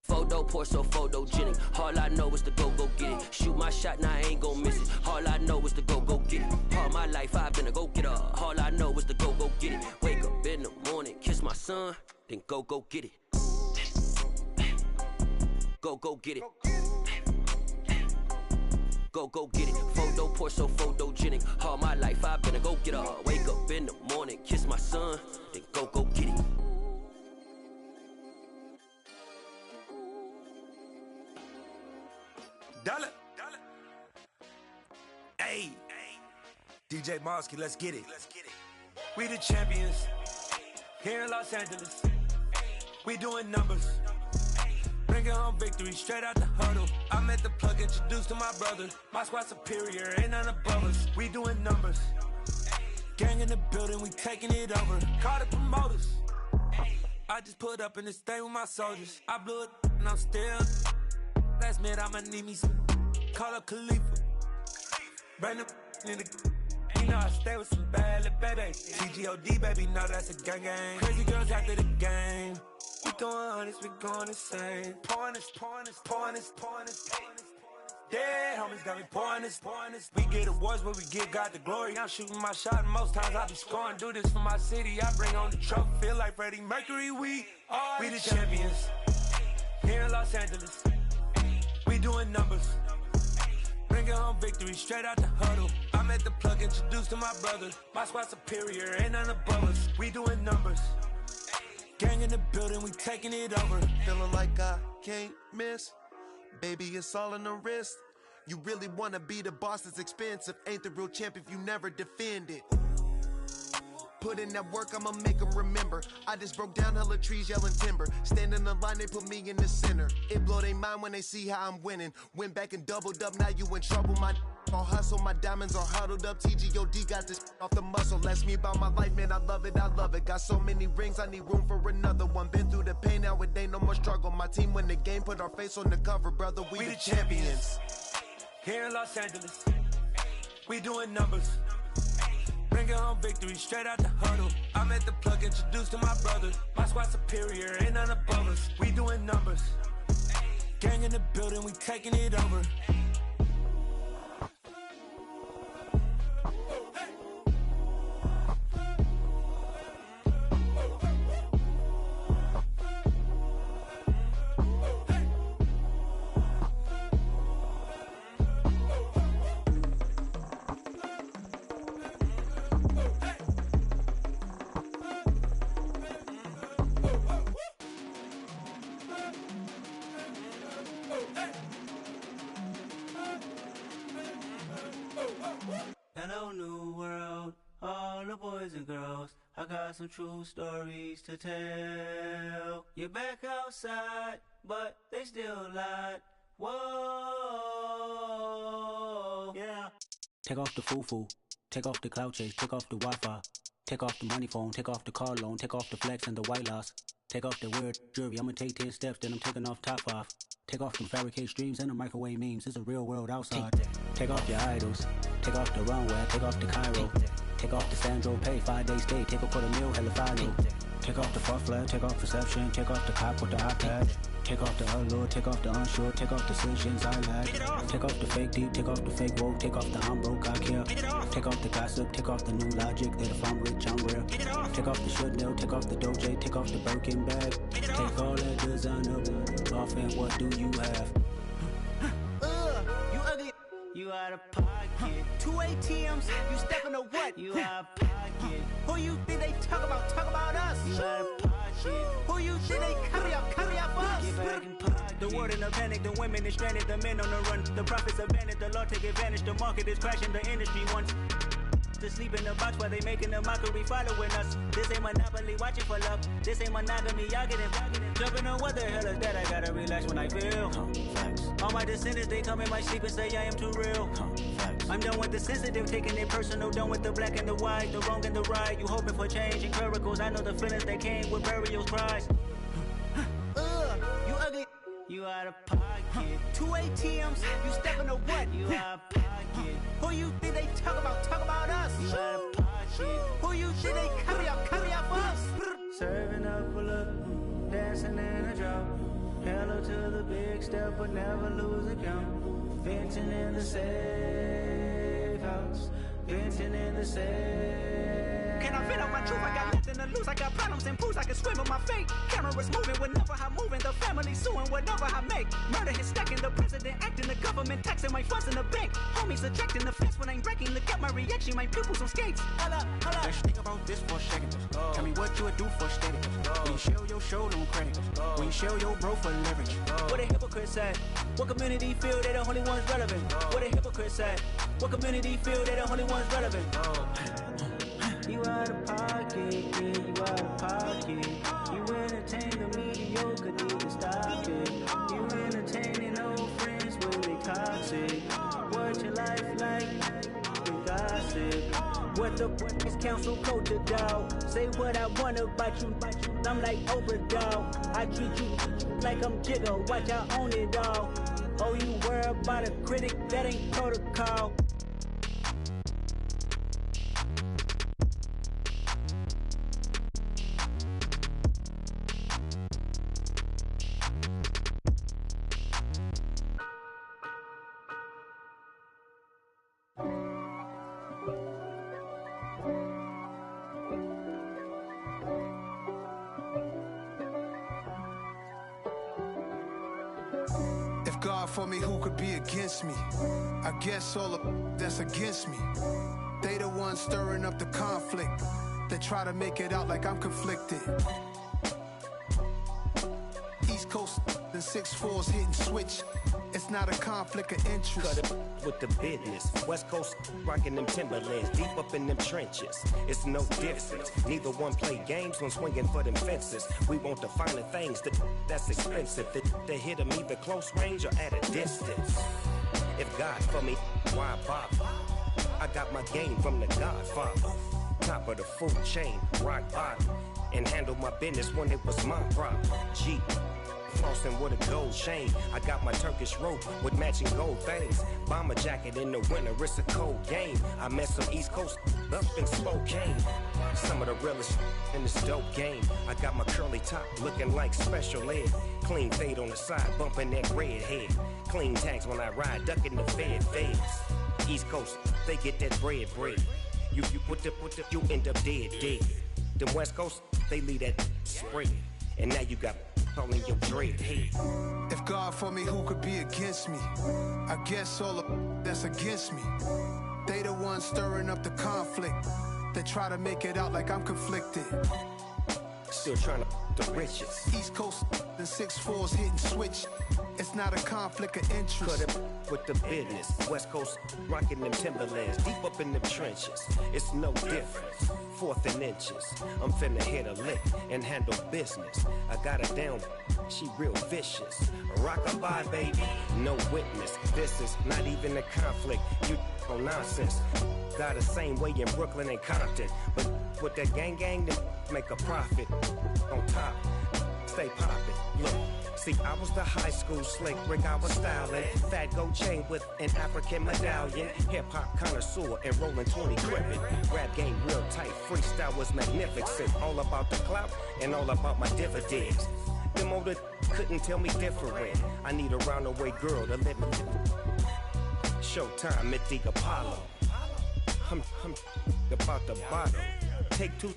Photo poor, so photogenic. All I know is to go get it. Shoot my shot, now I ain't gon' miss it. All I know is to go get it. All my life I've been a go-getter. All I know is to go get it. Wake up in the morning, kiss my son, then go get it. Go get it. Go get it. Photo poor, so photogenic. All my life I've been a go-getter. Wake up in the morning, kiss my son, then go get it. Dollar. Hey, DJ Mosky, let's get it. We the champions here in Los Angeles. We doing numbers. Bringing home victory straight out the huddle. I'm at the plug, introduced to my brother. My squad superior, ain't none above us. We doing numbers. Gang in the building, we taking it over. Call the promoters. I just put up in this thing with my soldiers. I blew it and I'm still. Last minute, I'ma need me some. Call up Khalifa. Bring the in the. You know I stay with some bad little baby. TGOD, baby, know that's a gang gang. Crazy girls after the game. We throwing hundreds, we going insane. Pouring this. Dead homies got me pouring this. We get awards, but we give God the glory. I'm shooting my shot, and most times I be scoring. Do this for my city, I bring on the trophy. Feel like Freddie Mercury, we the champions. Here in Los Angeles. We doing numbers. Bringing home victory straight out the huddle. I'm at the plug, introduced to my brother. My squad superior, ain't none above us. We doing numbers. Gang in the building, we taking it over. Feeling like I can't miss. Baby, it's all in the wrist. You really wanna be the boss, it's expensive. Ain't the real champ if you never defend it. Put in that work, I'ma make them remember. I just broke down hella trees, yelling timber. Stand in the line, they put me in the center. It blow they mind when they see how I'm winning. Went back and doubled up, now you in trouble. My all hustle, my diamonds are huddled up. TGOD got this off the muscle. Ask me about my life, man, I love it. Got so many rings, I need room for another one. Been through the pain, now it ain't no more struggle. My team win the game, put our face on the cover, brother. We the champions. Here in Los Angeles, we doing numbers. Bringing home victory straight out the huddle. I'm at the plug, introduced to my brother. My squad superior, ain't none above us. We doing numbers. Gang in the building, we taking it over. boys and girls, I got some true stories to tell. You're back outside, but they still lied. Whoa, yeah. Take off the foo-foo, take off the cloud chase, take off the Wi-Fi, take off the money phone, take off the car loan, take off the flex and the white loss, take off the weird jewelry. I'ma take 10 steps, then I'm taking off top 5. Take off them fabricated streams and the microwave memes. It's a real world outside. Take off your idols, take off the runway, take off the Cairo, take off the Sandro Pay, 5-day stay, take a $250,000 hella final. Take off the far flag, take off perception, take off the cop with the iPad. Take off the allure, take off the unsure, take off the decisions I lack. Take off the fake deep, take off the fake woke, take off the I'm broke, I care. Take off the gossip, take off the new logic that if I'm rich, I'm real. Take off the Chanel, take off the Doja, take off the Birkin bag. Take all that designer off and what do you have? You ugly. You out of pocket. 2 ATMs, you stepping to what? You out of pocket. Who you think they talk about? Talk about us. You out of pocket. Who you think they carry up us? Get back in pocket. The world in a panic, the women is stranded, the men on the run. The profits abandoned, the law take advantage. The market is crashing, the industry wants to sleep in the box while they making a mockery following us. This ain't Monopoly, watching for love. This ain't monogamy, y'all getting jumping on what the hell is that? I gotta relax when I feel. All my descendants, they come in my sleep and say I am too real. I'm done with the sensitive, taking it personal. Done with the black and the white, the wrong and the right. You hoping for change and miracles. I know the feelings that came with burial cries. You ugly. You out of pocket. 2 ATMs, you stepping to what? You out of pocket. Who you think they talk about? Talk about us. You out of pocket. Who you think they carry up us? Serving up a look, dancing in a drop. Hello to the big step, but never lose a count. Venting in the safe house. Venting in the safe. Can I vent out my truth? I got nothing to lose. I got problems and pools. I can swim with my fate. Cameras moving whenever I'm moving. The family suing whatever I make. Murder is stacking. The president acting. The government taxing my funds in the bank. Homies ejecting the fence when I'm breaking. Look at my reaction. My pupils on skates. Holla, holla. Let's think about this for a second. Tell me what you would do for status. When you show your show, no credit. When you show your bro for leverage. What a hypocrite said. What community feel they the only ones relevant? What a hypocrite said. What community feel they the only ones relevant? You out of pocket, yeah, you out of pocket. You entertain the mediocre, need to stop it. You entertaining old friends when they toxic. What your life like? The gossip. What the is council code to dog? Say what I want about you. I'm like overdog. I treat you like I'm Jigga. Watch I own it all. Oh, you worry about a critic? That ain't protocol. God for me, who could be against me? I guess all of that's against me. They the ones stirring up the conflict. They try to make it out like I'm conflicted. East Coast and 6'4's hitting switch. It's not a conflict of interest. Cut it with the business. West Coast rocking them Timberlands, deep up in them trenches. It's no difference. Neither one play games when swinging for them fences. We want the finer things that's expensive. They hit them either close range or at a distance. If God for me, why bother? I got my game from the Godfather. Top of the food chain, rock bottom. And handle my business when it was my problem. G. Flossing with a gold chain. I got my Turkish rope with matching gold things. Bomber jacket in the winter, it's a cold game. I met some East Coast up in Spokane. Some of the realest in this dope game. I got my curly top looking like special ed. Clean fade on the side, bumping that red head. Clean tags when I ride, ducking the feds. East Coast, they get that bread. You put the, you end up dead. Them West Coast, they leave that spread. And now you got calling your dread head. If God for me, who could be against me? I guess all of that's against me. They the ones stirring up the conflict. They try to make it out like I'm conflicted. Still trying to the richest. East Coast and 6'4s hitting switch. It's not a conflict of interest. Cut it with the business. West Coast rocking them Timberlands, deep up in them trenches. It's no difference. 4th and inches. I'm finna hit a lick and handle business. I got her down, she real vicious. Rockabye, baby, no witness. This is not even a conflict. You on nonsense. Got the same way in Brooklyn and Compton, but with that gang, then make a profit. On top, stay poppin'. Look. See, I was the high school slick Rick, I was styling. Fat gold chain with an African medallion. Hip-hop connoisseur and rolling 20 gripping. Rap game real tight, freestyle was magnificent. All about the clout and all about my dividends. Them older couldn't tell me different. I need a roundaway girl to let me. Showtime at the Apollo. I'm about the bottom. Take 2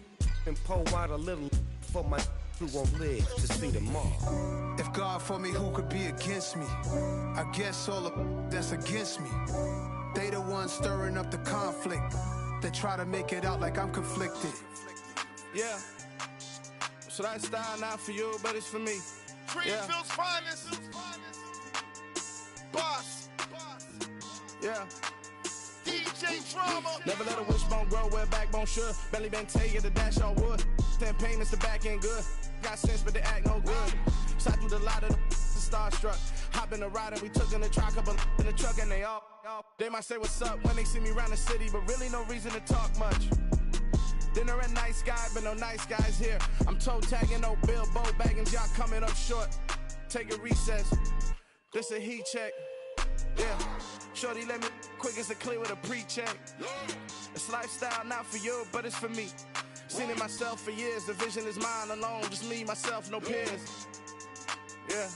and pour out a little for my who won't live to see tomorrow. If God for me, who could be against me? I guess all the that's against me. They the ones stirring up the conflict. They try to make it out like I'm conflicted. Yeah. So that style not for you, but it's for me. Greenfield's finest. Boss. Yeah. DJ Drama. Never let a wishbone grow where backbone should. Belly been take it, the dash on wood. 10 payments, the back end good. Got sense, but they act no good. Side through the lot of the starstruck. Hop in the ride and we took in the truck, couple in the truck and they all. They might say what's up when they see me around the city, but really no reason to talk much. Dinner a nice guy, but no nice guys here. I'm toe tagging, no Bilbo baggins, y'all coming up short. Take a recess. This a heat check. Yeah. Shorty let me quick as a clear with a pre-check. It's lifestyle not for you, but it's for me. Seen it myself for years, the vision is mine alone. Just me, myself, no peers. Yeah.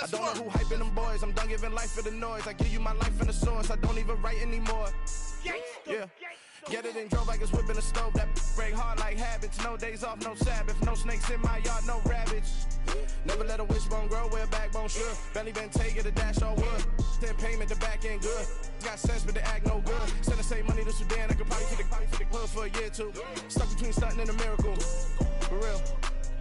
I don't know who hyping them boys. I'm done giving life for the noise. I give you my life in the source. I don't even write anymore. Yeah. Get it and drove like it's whipping a stove. That break hard like habits. No days off, no Sabbath. No snakes in my yard, no rabbits. Never let a wishbone grow where a backbone should. Belly been take it, a dash all wood. 10 payment, the back end good. Got sense, but they act no good. Send the same money to Sudan. I could probably take the hood for a year or two. Stuck between stunting and a miracle. For real.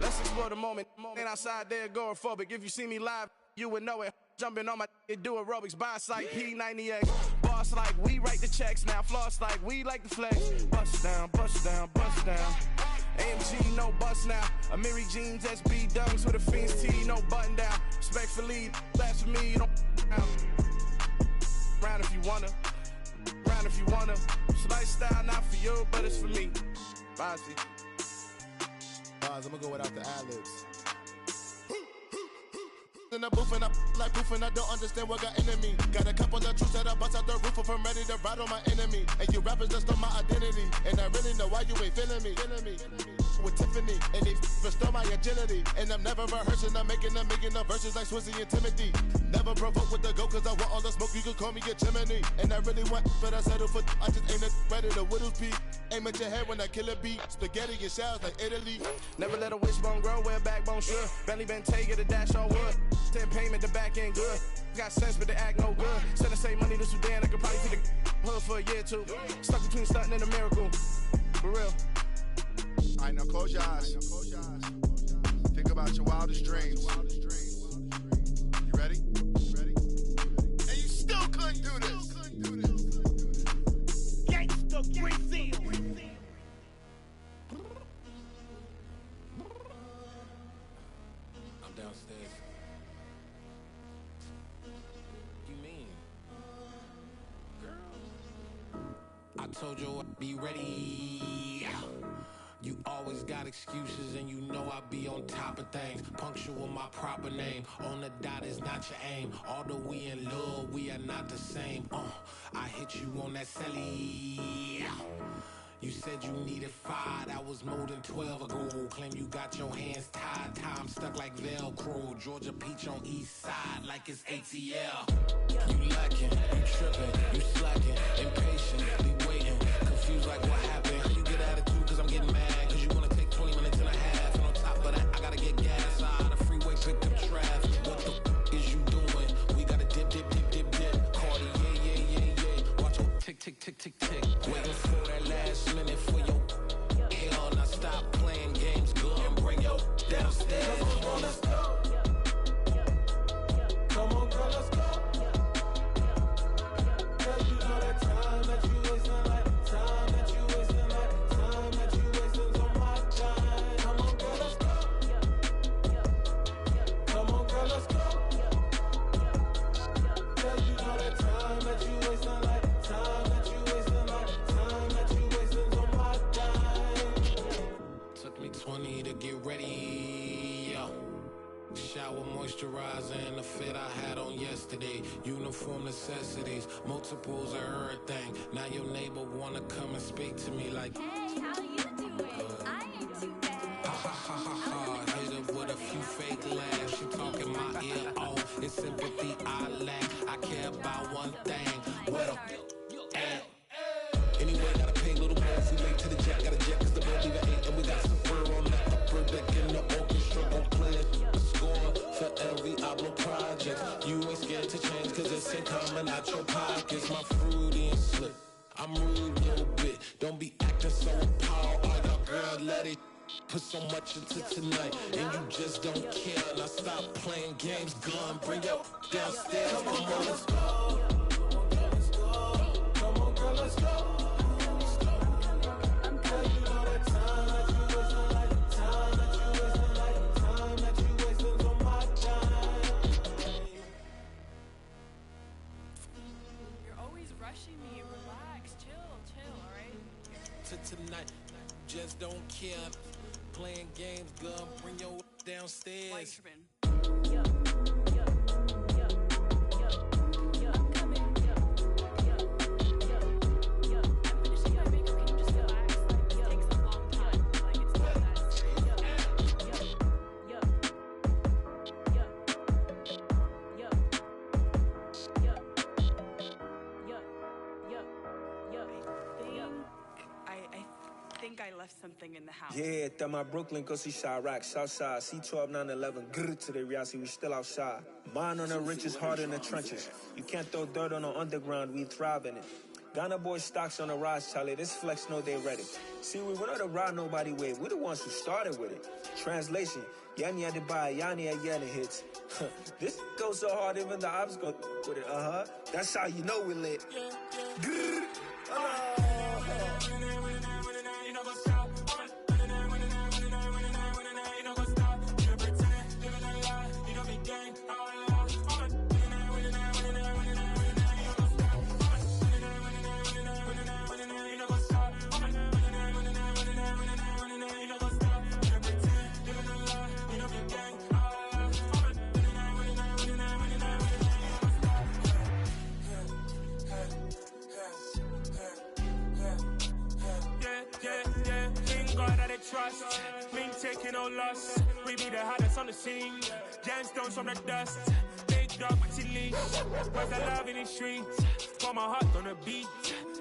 Let's explore the moment. Ain't outside there agoraphobic. If you see me live, you would know it. Jumping on my do aerobics, boss like P90X. Boss like we write the checks now. Floss like we like the flex. Bust down, bust down, bust down. AMG, no bust now. Amiri jeans, SB dunks with a Fiends T, no button down. Respectfully, that's for me, you don't down. Round if you wanna, round if you wanna. It's lifestyle not for you, but it's for me. Bossy. I'm gonna go without the ad-libs. In the booth and I like proof and I don't understand what got into me. Got a couple of truths that I bust out the roof if I'm ready to ride on my enemy. And you rappers just on my identity. And I really know why you ain't feeling me. With Tiffany and they restore my agility. And I'm never rehearsing, I'm making a million of verses like Swizzy and Timothy. Never provoke with the go cause I want all the smoke, you can call me a chimney. And I really want, but I settle for, I just ain't ready to widow's peak. Aim at your head when I kill a beat. Spaghetti and shells like Italy. Never let a wishbone grow where a backbone should. Belly been take it, a dash all wood. 10 payment, the back end good. Got sense, but they act no good. Send the same money to Sudan, I could probably see the hood for a year or two. Stuck between stunting and a miracle. For real. Alright, now close your eyes. Think about your wildest dreams. You ready? And you still couldn't do this. Gangsta Brazil. I'm downstairs. You mean? Girl. I told you I'd be ready. You always got excuses and you know I be on top of things. Punctual my proper name. On the dot is not your aim. Although we in love, we are not the same. I hit you on that celly. You said you needed 5, that was more than 12 ago. Claim you got your hands tied, time stuck like Velcro. Georgia Peach on east side like it's ATL. You lacking, you tripping, you slacking, impatiently waiting, confused like what happened. You get attitude cause I'm getting mad, cause you wanna take 20 minutes and a half. And on top of that, I gotta get gas out of the freeway, picked up traffic. What the is you doing? We gotta dip, dip, dip, dip, dip. Cardi, yeah. Watch your tick, tick, tick, tick, tick. Waiting for that last minute for your hell. Now stop playing games, go and bring your let's go. Come on, girl, let's go. Girl, you know that time that you wasting, like time that you wasting, like time that you wasting's on my time. Come on, girl, let's go. Come on, girl, let's go. Girl, you know that time that you wasting, like time that you wasting, like time that you wasting's on my time. Took me 20 to get ready, yo. Shower, moisturizer, and the fit I had on yesterday. Uniform necessities, multiples of everything. Now your neighbor wanna come and speak to me like, hey, how you doing? I ain't too bad. Ha ha ha ha ha. Hit her with a few fake laughs. She talking my ear off. It's sympathy I lack. I care about one thing. What up? Anyway, gotta pay a little more. If we late to the jet, got a jet, cause the boat leave at 8. And we got some fur on the upper deck, and the orchestra gon' play a score for every album project. You ain't scared to change, cause it's ain't coming out your pockets. My fruity and slick, I'm rude a little bit. Don't be acting so appalled. Oh, your girl, let it put so much into tonight, and you just don't care. Now stop playing games, gun, bring your downstairs. Come on, let's go. Come on, girl, let's go. Girl, you know that time that you wasting, like time that you wasting, like time that you wasting's on my time. You're always rushing me. Relax, chill, alright? To tonight, just don't care. Playing games, gun, bring your downstairs. I left something in the house. Yeah, that my Brooklyn, go see Chirac, Southside, C12, 911, grr to the reality, we still outside. Mine on the riches, hard in the trenches. You can't throw dirt on the underground, we thrive in it. Ghana boys stocks on the rise, Charlie, this flex know they ready. See, we not to ride nobody with, we the ones who started with it. Translation, Yanni had to buy, Yanni had Yanni hits. This goes so hard, even the ops go with it, That's how you know we lit. Grr, trust, me taking no loss. We be the hottest on the scene. Gemstones from the dust. Big dog with leash. Where's the love in the streets? Pour my heart on the beat.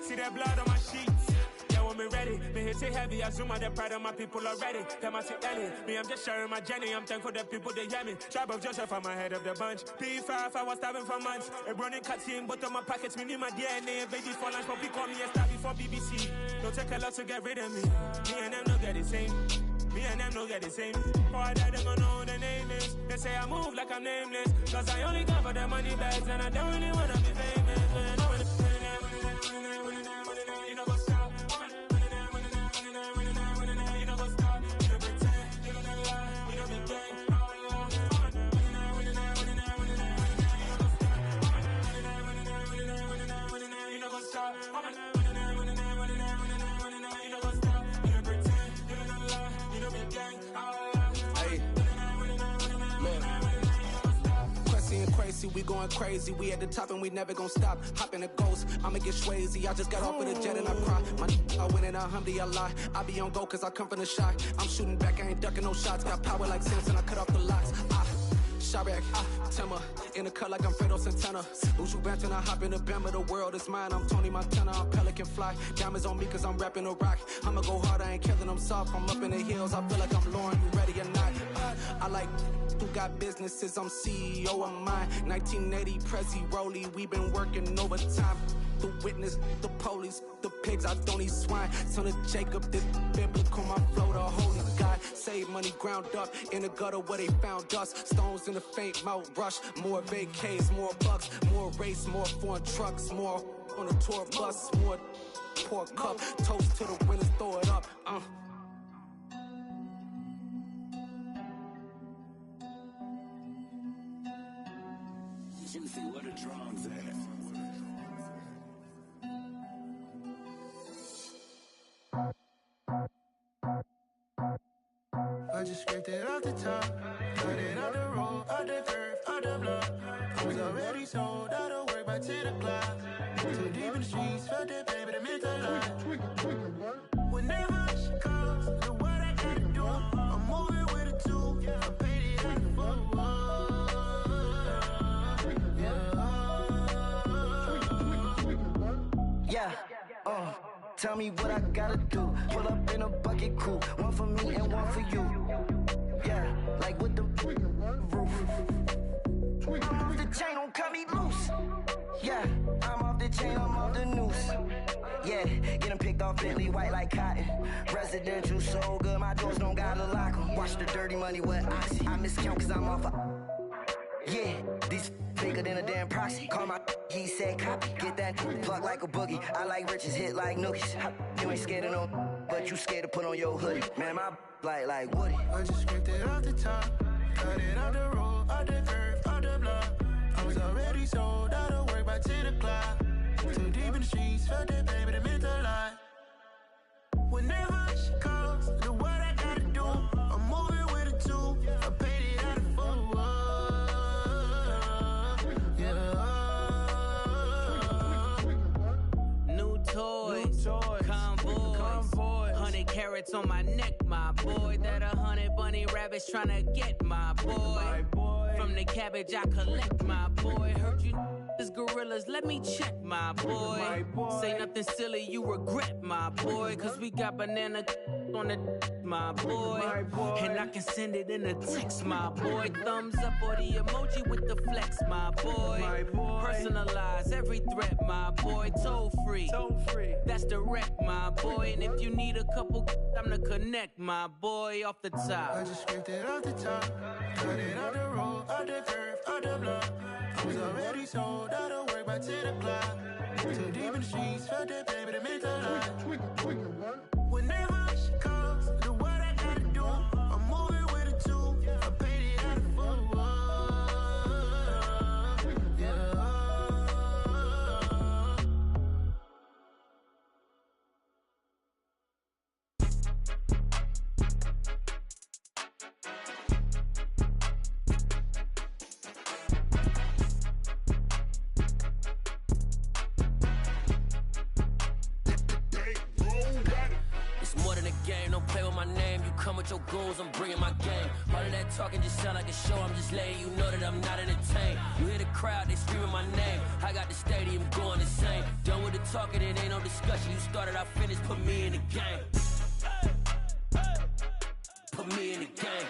See that blood on my sheets. Yeah, when me ready, me hit it heavy. I zoom out the pride of my people already. Them I see Ellie. Me, I'm just sharing my journey. I'm thankful that people they hear me. Tribe of Joseph, I'm ahead of the bunch. P5, I was starving for months. A running cutscene, but on my pockets, me need my DNA. Baby for lunch, but we call me a star before BBC. Don't take a lot to get rid of me. Me and them don't get the same. Me and them don't get the same. Before I die, they gonna know who the name is. They say I move like I'm nameless. Cause I only come for the money bags and I don't really wanna be famous. You know what's up? You know what's up? You don't pretend, you don't lie, you don't be gang. You know what's up? We going crazy, we at the top and we never gonna stop. Hop in a ghost, I'ma get swayzy. I just got off of the jet and I cry. I win in a Humvee, I lie. I be on go cause I come from the shot. I'm shooting back, I ain't ducking no shots. Got power like Samson, I cut off the locks. Chirac, Timmer, in the cut like I'm Fredo Santana. Uju Banton, I hop in the Bama, the world is mine. I'm Tony Montana, I'm Pelican Fly. Diamonds on me cause I'm rapping a rock. I'ma go hard, I ain't killing them soft. I'm up in the hills, I feel like I'm Lauren, you ready or not? I like who got businesses, I'm CEO of mine. 1980, Prezi Rolly, we been working overtime. The witness, the police, the pigs, I don't eat swine. Son of Jacob, this biblical, my flow, the holy God. Save money ground up in the gutter where they found us. Stones in the faint Mount Rush. More vacays, more bucks, more race, more foreign trucks, more on a tour bus, more pour cup. Toast to the winners, throw it up. Juicy, where the drums at? I just scraped it off the top, cut it off the road, off the curve, off the block. I was already sold out of work by 10 o'clock. Too deep in the streets, felt that pain, but it meant a lot. Whenever she calls, know what I gotta do. I'm moving with a two, I paid it out the full. Yeah, tell me what I gotta do. Pull up in a bucket crew, one for me and one for you. Yeah, like with the roof. I'm off the chain, don't cut me loose. Yeah, I'm off the chain, I'm off the noose. Yeah, getting picked off Bentley, white like cotton. Residential so good, my doors don't gotta lock 'em. Watch the dirty money with Oxy. I miscount cause I'm off yeah, these bigger than a damn proxy. Call my he said copy. Get that plug like a boogie. I like riches, hit like nookies. You ain't scared of no, but you scared to put on your hoodie. Man, my like Woody. I just scraped it off the top, cut it off the road, off the curve, off the block. I was already sold out of work by 10 o'clock. Too deep in the streets, felt that pain, but it meant a lot. Whenever she calls, know what I gotta do. I'm moving with a two, I paid it out of full. Toys, convoy, 100 carats on my neck, my boy. That 100 bunny rabbits tryna get my boy. From the cabbage I collect, my boy. Heard you is gorillas, let me check, my boy. Say nothing silly, you regret, my boy. Cause we got banana on the my boy. And I can send it in a text, my boy. Thumbs up or the emoji with the flex, my boy. Personalize every threat, my boy. Toll free. That's direct, my boy. And if you need a couple, I'm the connect, my boy. Off the top. I just scraped it off the top, cut it off the road, off the curve, off the block. I was already sold out of work by 10 o'clock. Too deep in the streets, felt that pain, but it meant a lot. Whenever she calls, know what I gotta do. I'm moving with a two, I paid it out of full. Come with your goons, I'm bringing my game. All of that talking just sound like a show, I'm just letting you know that I'm not entertained. You hear the crowd, they screaming my name. I got the stadium going insane. Done with the talking, it ain't no discussion. You started, I finished, put me in the game. Put me in the game.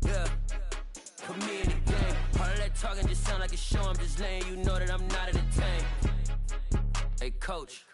Yeah, put me in the game. All of that talking just sound like a show, I'm just letting you know that I'm not entertained. Hey coach,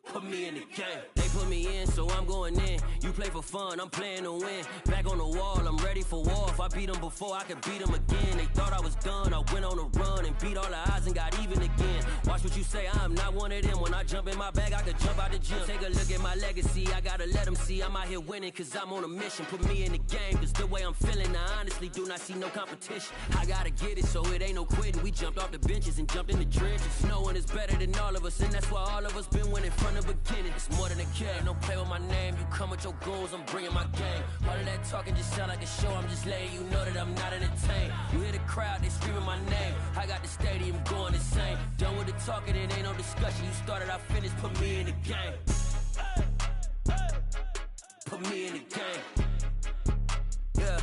put me in the game. They put me in, so I'm going in. You play for fun, I'm playing to win. Back on the wall, I'm ready for war. If I beat them before, I could beat them again. They thought I was done, I went on a run and beat all the odds and got even again. Watch what you say, I'm not one of them. When I jump in my bag, I could jump out the gym. Take a look at my legacy, I gotta let them see I'm out here winning, cause I'm on a mission. Put me in the game, cause the way I'm feeling, I honestly do not see no competition. I gotta get it, so it ain't no quitting. We jumped off the benches and jumped in the trenches. No one is better than all of us, and that's why all of us been winning from the beginning. It's more than a game, don't play with my name. You come with your goons, I'm bringing my game. All of that talking just sound like a show, I'm just letting you know that I'm not entertained. You hear the crowd, they screaming my name. I got the stadium going insane. Done with the talking, it ain't no discussion. You started, I finished, put me in the game. Put me in the game. Yeah,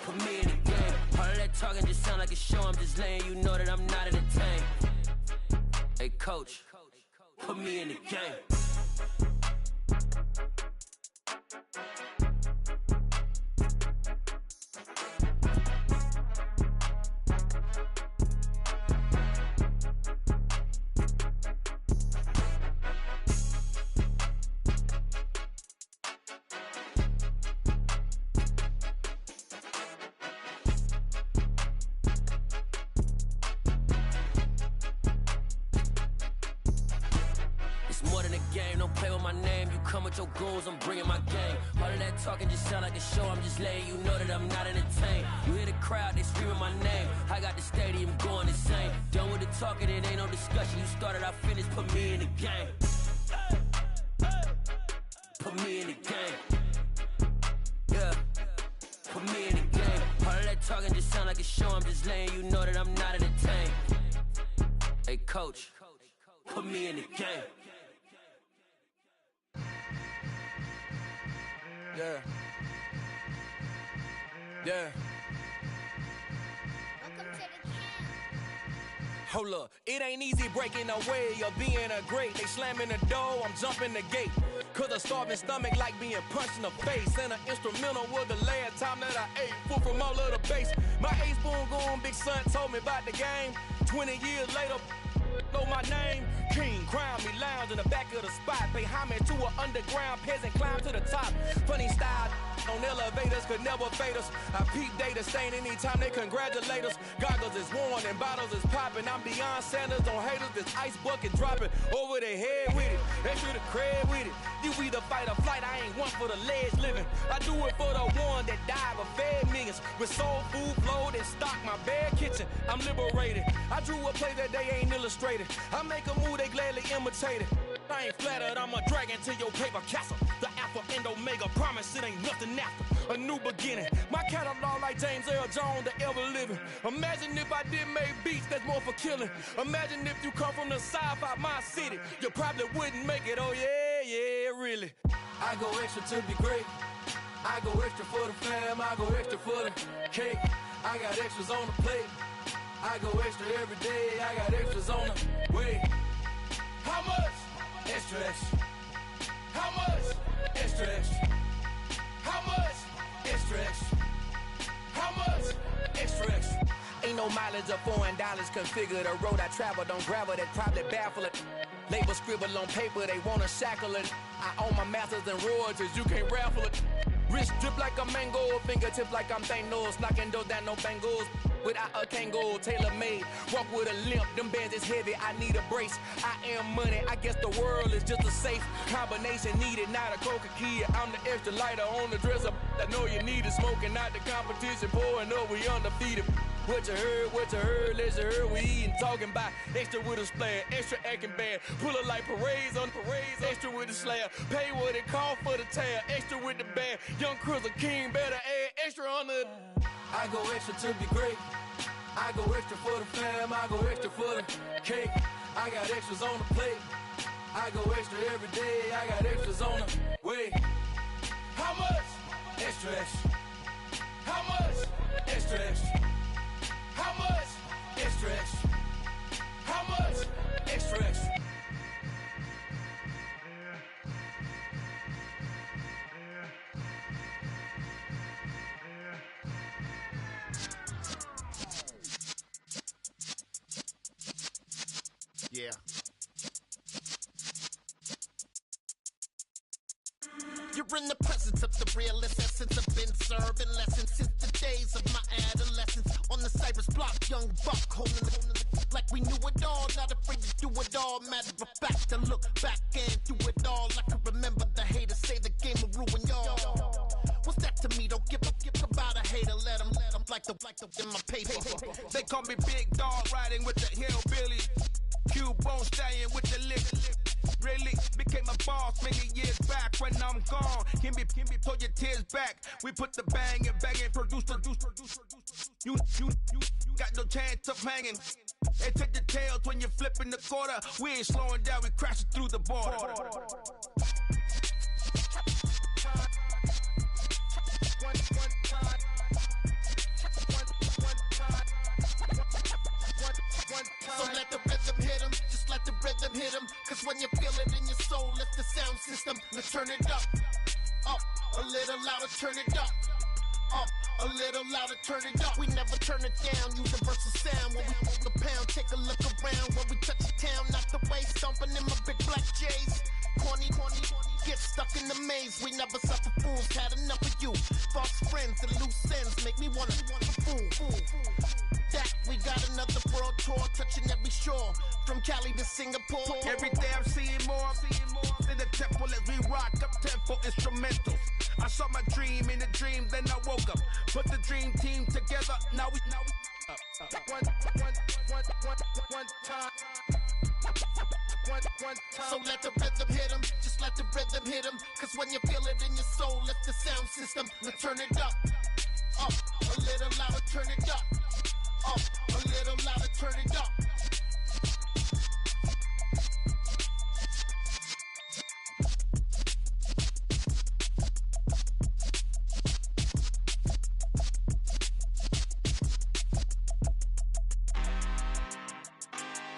put me in the game. All of that talking just sound like a show, I'm just letting you know that I'm not entertained. Hey coach, put me in the game. game. Don't play with my name. You come with your goons, I'm bringing my gang. All of that talking just sound like a show. I'm just letting you know that I'm not entertained. You hear the crowd, they screaming my name. I got the stadium going insane. Done with the talking, it ain't no discussion. You started, I finished. Put me in the game. Put me in the game. Yeah. Put me in the game. All of that talking just sound like a show. I'm just letting you know that I'm not entertained. Hey, coach, put me in the game. Yeah. Yeah. Hold up, it ain't easy breaking away or being a great. They slamming the door, I'm jumping the gate. Cause a starving stomach like being punched in the face. And an instrumental was the last time that I ate food from all of the bass. My ace boom goon, big son told me about the game. 20 years later, know my name. King, crown me, lounge in the back of the spot. Pay homage to an underground peasant, climb to the top. Funny style on elevators could never fade us. I peep data stain anytime they congratulate us. Goggles is worn and bottles is popping. I'm Deion Sanders on haters, this ice bucket dropping over their head with it. Extra the cred with it. You either fight or flight, I ain't one for the ledge living. I do it for the one that died but fed millions. With soul food flowed and stock my bare kitchen. I'm liberated. I drew a play that they ain't illustrated. I make a move, they gladly imitate it. I ain't flattered, I'm a dragon to your paper castle. The Alpha and Omega, promise it ain't nothing after. A new beginning. My catalog like James Earl Jones, the ever living. Imagine if I did make beats that's more for killing. Imagine if you come from the south out my city. You probably wouldn't make it, oh yeah, really. I go extra to be great. I go extra for the fam, I go extra for the cake. I got extras on the plate. I go extra every day, I got extras on the way. How much? Extra, extra. How much? Extra, extra. How much? Extra, extra. How much? Extra, extra. Ain't no mileage of $4 configure the road I travel. Don't gravel that probably baffle it. Label scribble on paper, they wanna shackle it. I own my masters and royalties, you can't raffle it. Wrist drip like a mango, fingertip like I'm Thanos. Knocking doors down, no bangles. Without a Kango, tailor-made. Walk with a limp, them bands is heavy, I need a brace. I am money, I guess the world is just a safe combination needed, not a coca key. I'm the extra lighter on the dresser. I know you need it, smoking out the competition, pouring up, we undefeated. What you heard, let's you heard, we eating, talking about extra with a splash, extra acting bad. Pull it like parades on parades, extra with the slayer. Pay what it cost for the tail, extra with the band. Young Chris, a king, better add extra on the. I go extra to be great. I go extra for the fam, I go extra for the cake. I got extras on the plate. I go extra every day, I got extras on the way. How much? Extra, extra. How much? Extra, extra. How much? Extra, extra. How much? Extra, extra. Yeah. You're in the presence of the realest essence. I've been serving lessons since the days of my adolescence. On the Cypress block, young buck holding the like we knew it all. Not afraid to do it all. Matter of fact, to look back and do it all. I can remember the haters say the game will ruin y'all. What's that to me? Don't give about a hater. Let them like the in my paper. They call me Big Dog, riding with the hillbilly. Q-Bone stallion with the lick. Really became a boss many years back. When I'm gone, can be pull your tears back. We put the bang and produce. You got no chance of hanging. They take the tails when you're flipping the quarter. We ain't slowing down, we crashing through the border. So let the rhythm hit him, just let the rhythm hit him. Cause when you feel it in your soul, lift the sound system. Let's turn it up, a little louder, turn it up, a little louder, turn it up. We never turn it down, universal sound. When we hold the pound, take a look around. When we touch the town, knock the way, stomping in my big black J's. Corny, get stuck in the maze. We never suffer fools, had enough of you. False friends and loose ends make me wanna fool. that, we got another world tour touching every shore, from Cali to Singapore. Every day I'm seeing more in the temple as we rock up tempo instrumentals. I saw my dream in a dream, then I woke up. Put the dream team together, now we one time. So let the rhythm hit him, just let the rhythm hit him. Cause when you feel it in your soul, lift the sound system, now turn it up. Up, a little louder, turn it up. Up, a little louder, turn it up.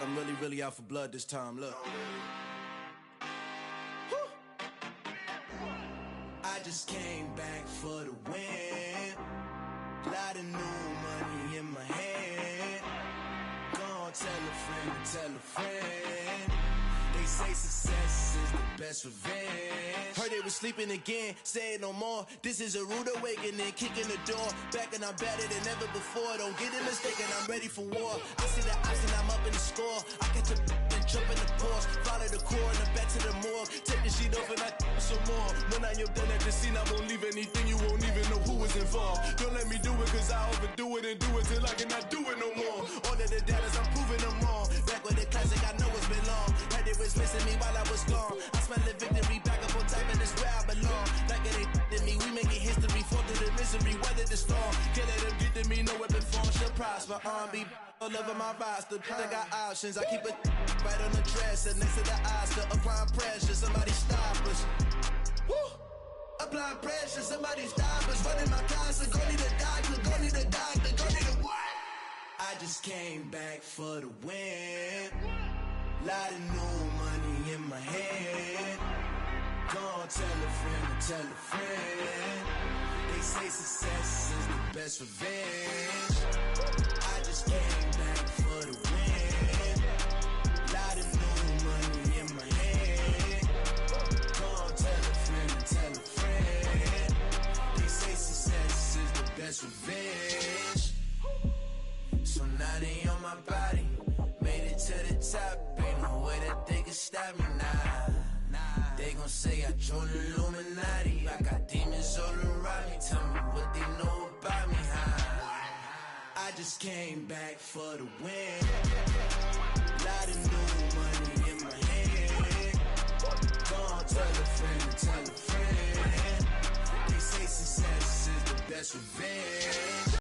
I'm really out for blood this time, look. I just came back for the win. Lot of new money in my hand. Gonna tell a friend. They say success is the best revenge. Heard they was sleeping again, say it no more. This is a rude awakening, kicking the door. Back and I'm better than ever before. Don't get it mistaken, I'm ready for war. I see the option, I'm up in the score. I catch a and jump in the Porsche. Follow the core and the back to the morgue. Take the sheet off and I some more. When I am done at the scene, I won't leave anything. You won't even know who was involved. Don't let me do it cause I overdo it and do it till I cannot do it no more. All of the doubters, I'm proving them wrong. Back with the classic, I know it's been long. Heard it was missing me while I was gone. I smell the victory back up on top and it's where I belong. Like it ain't to me, we making history. Fall through the misery, weather the storm. Can't let them get to me, no weapon form shall prosper. R&B all over my roster. I got options, I keep it right on the dresser next to the Oscar. Applying pressure, somebody stop us. Woo! Applying pressure, somebody stop us. Running my closet, go need a doctor, go need a doctor, go need a what? I just came back for the win. Lot of new money in my hand. Gonna tell a friend. They say success is the best revenge. I just came back for the win. Lot of new money in my hand. Gonna tell a friend. They say success is the best revenge. So now they on my body. Made it to the top, ain't no way that they can stop me now. They gon' say I joined the Illuminati. I got demons all around me. Tell me what they know about me, huh? I just came back for the win. Lot of new money in my hand. Gonna tell a friend. They say success is the best revenge.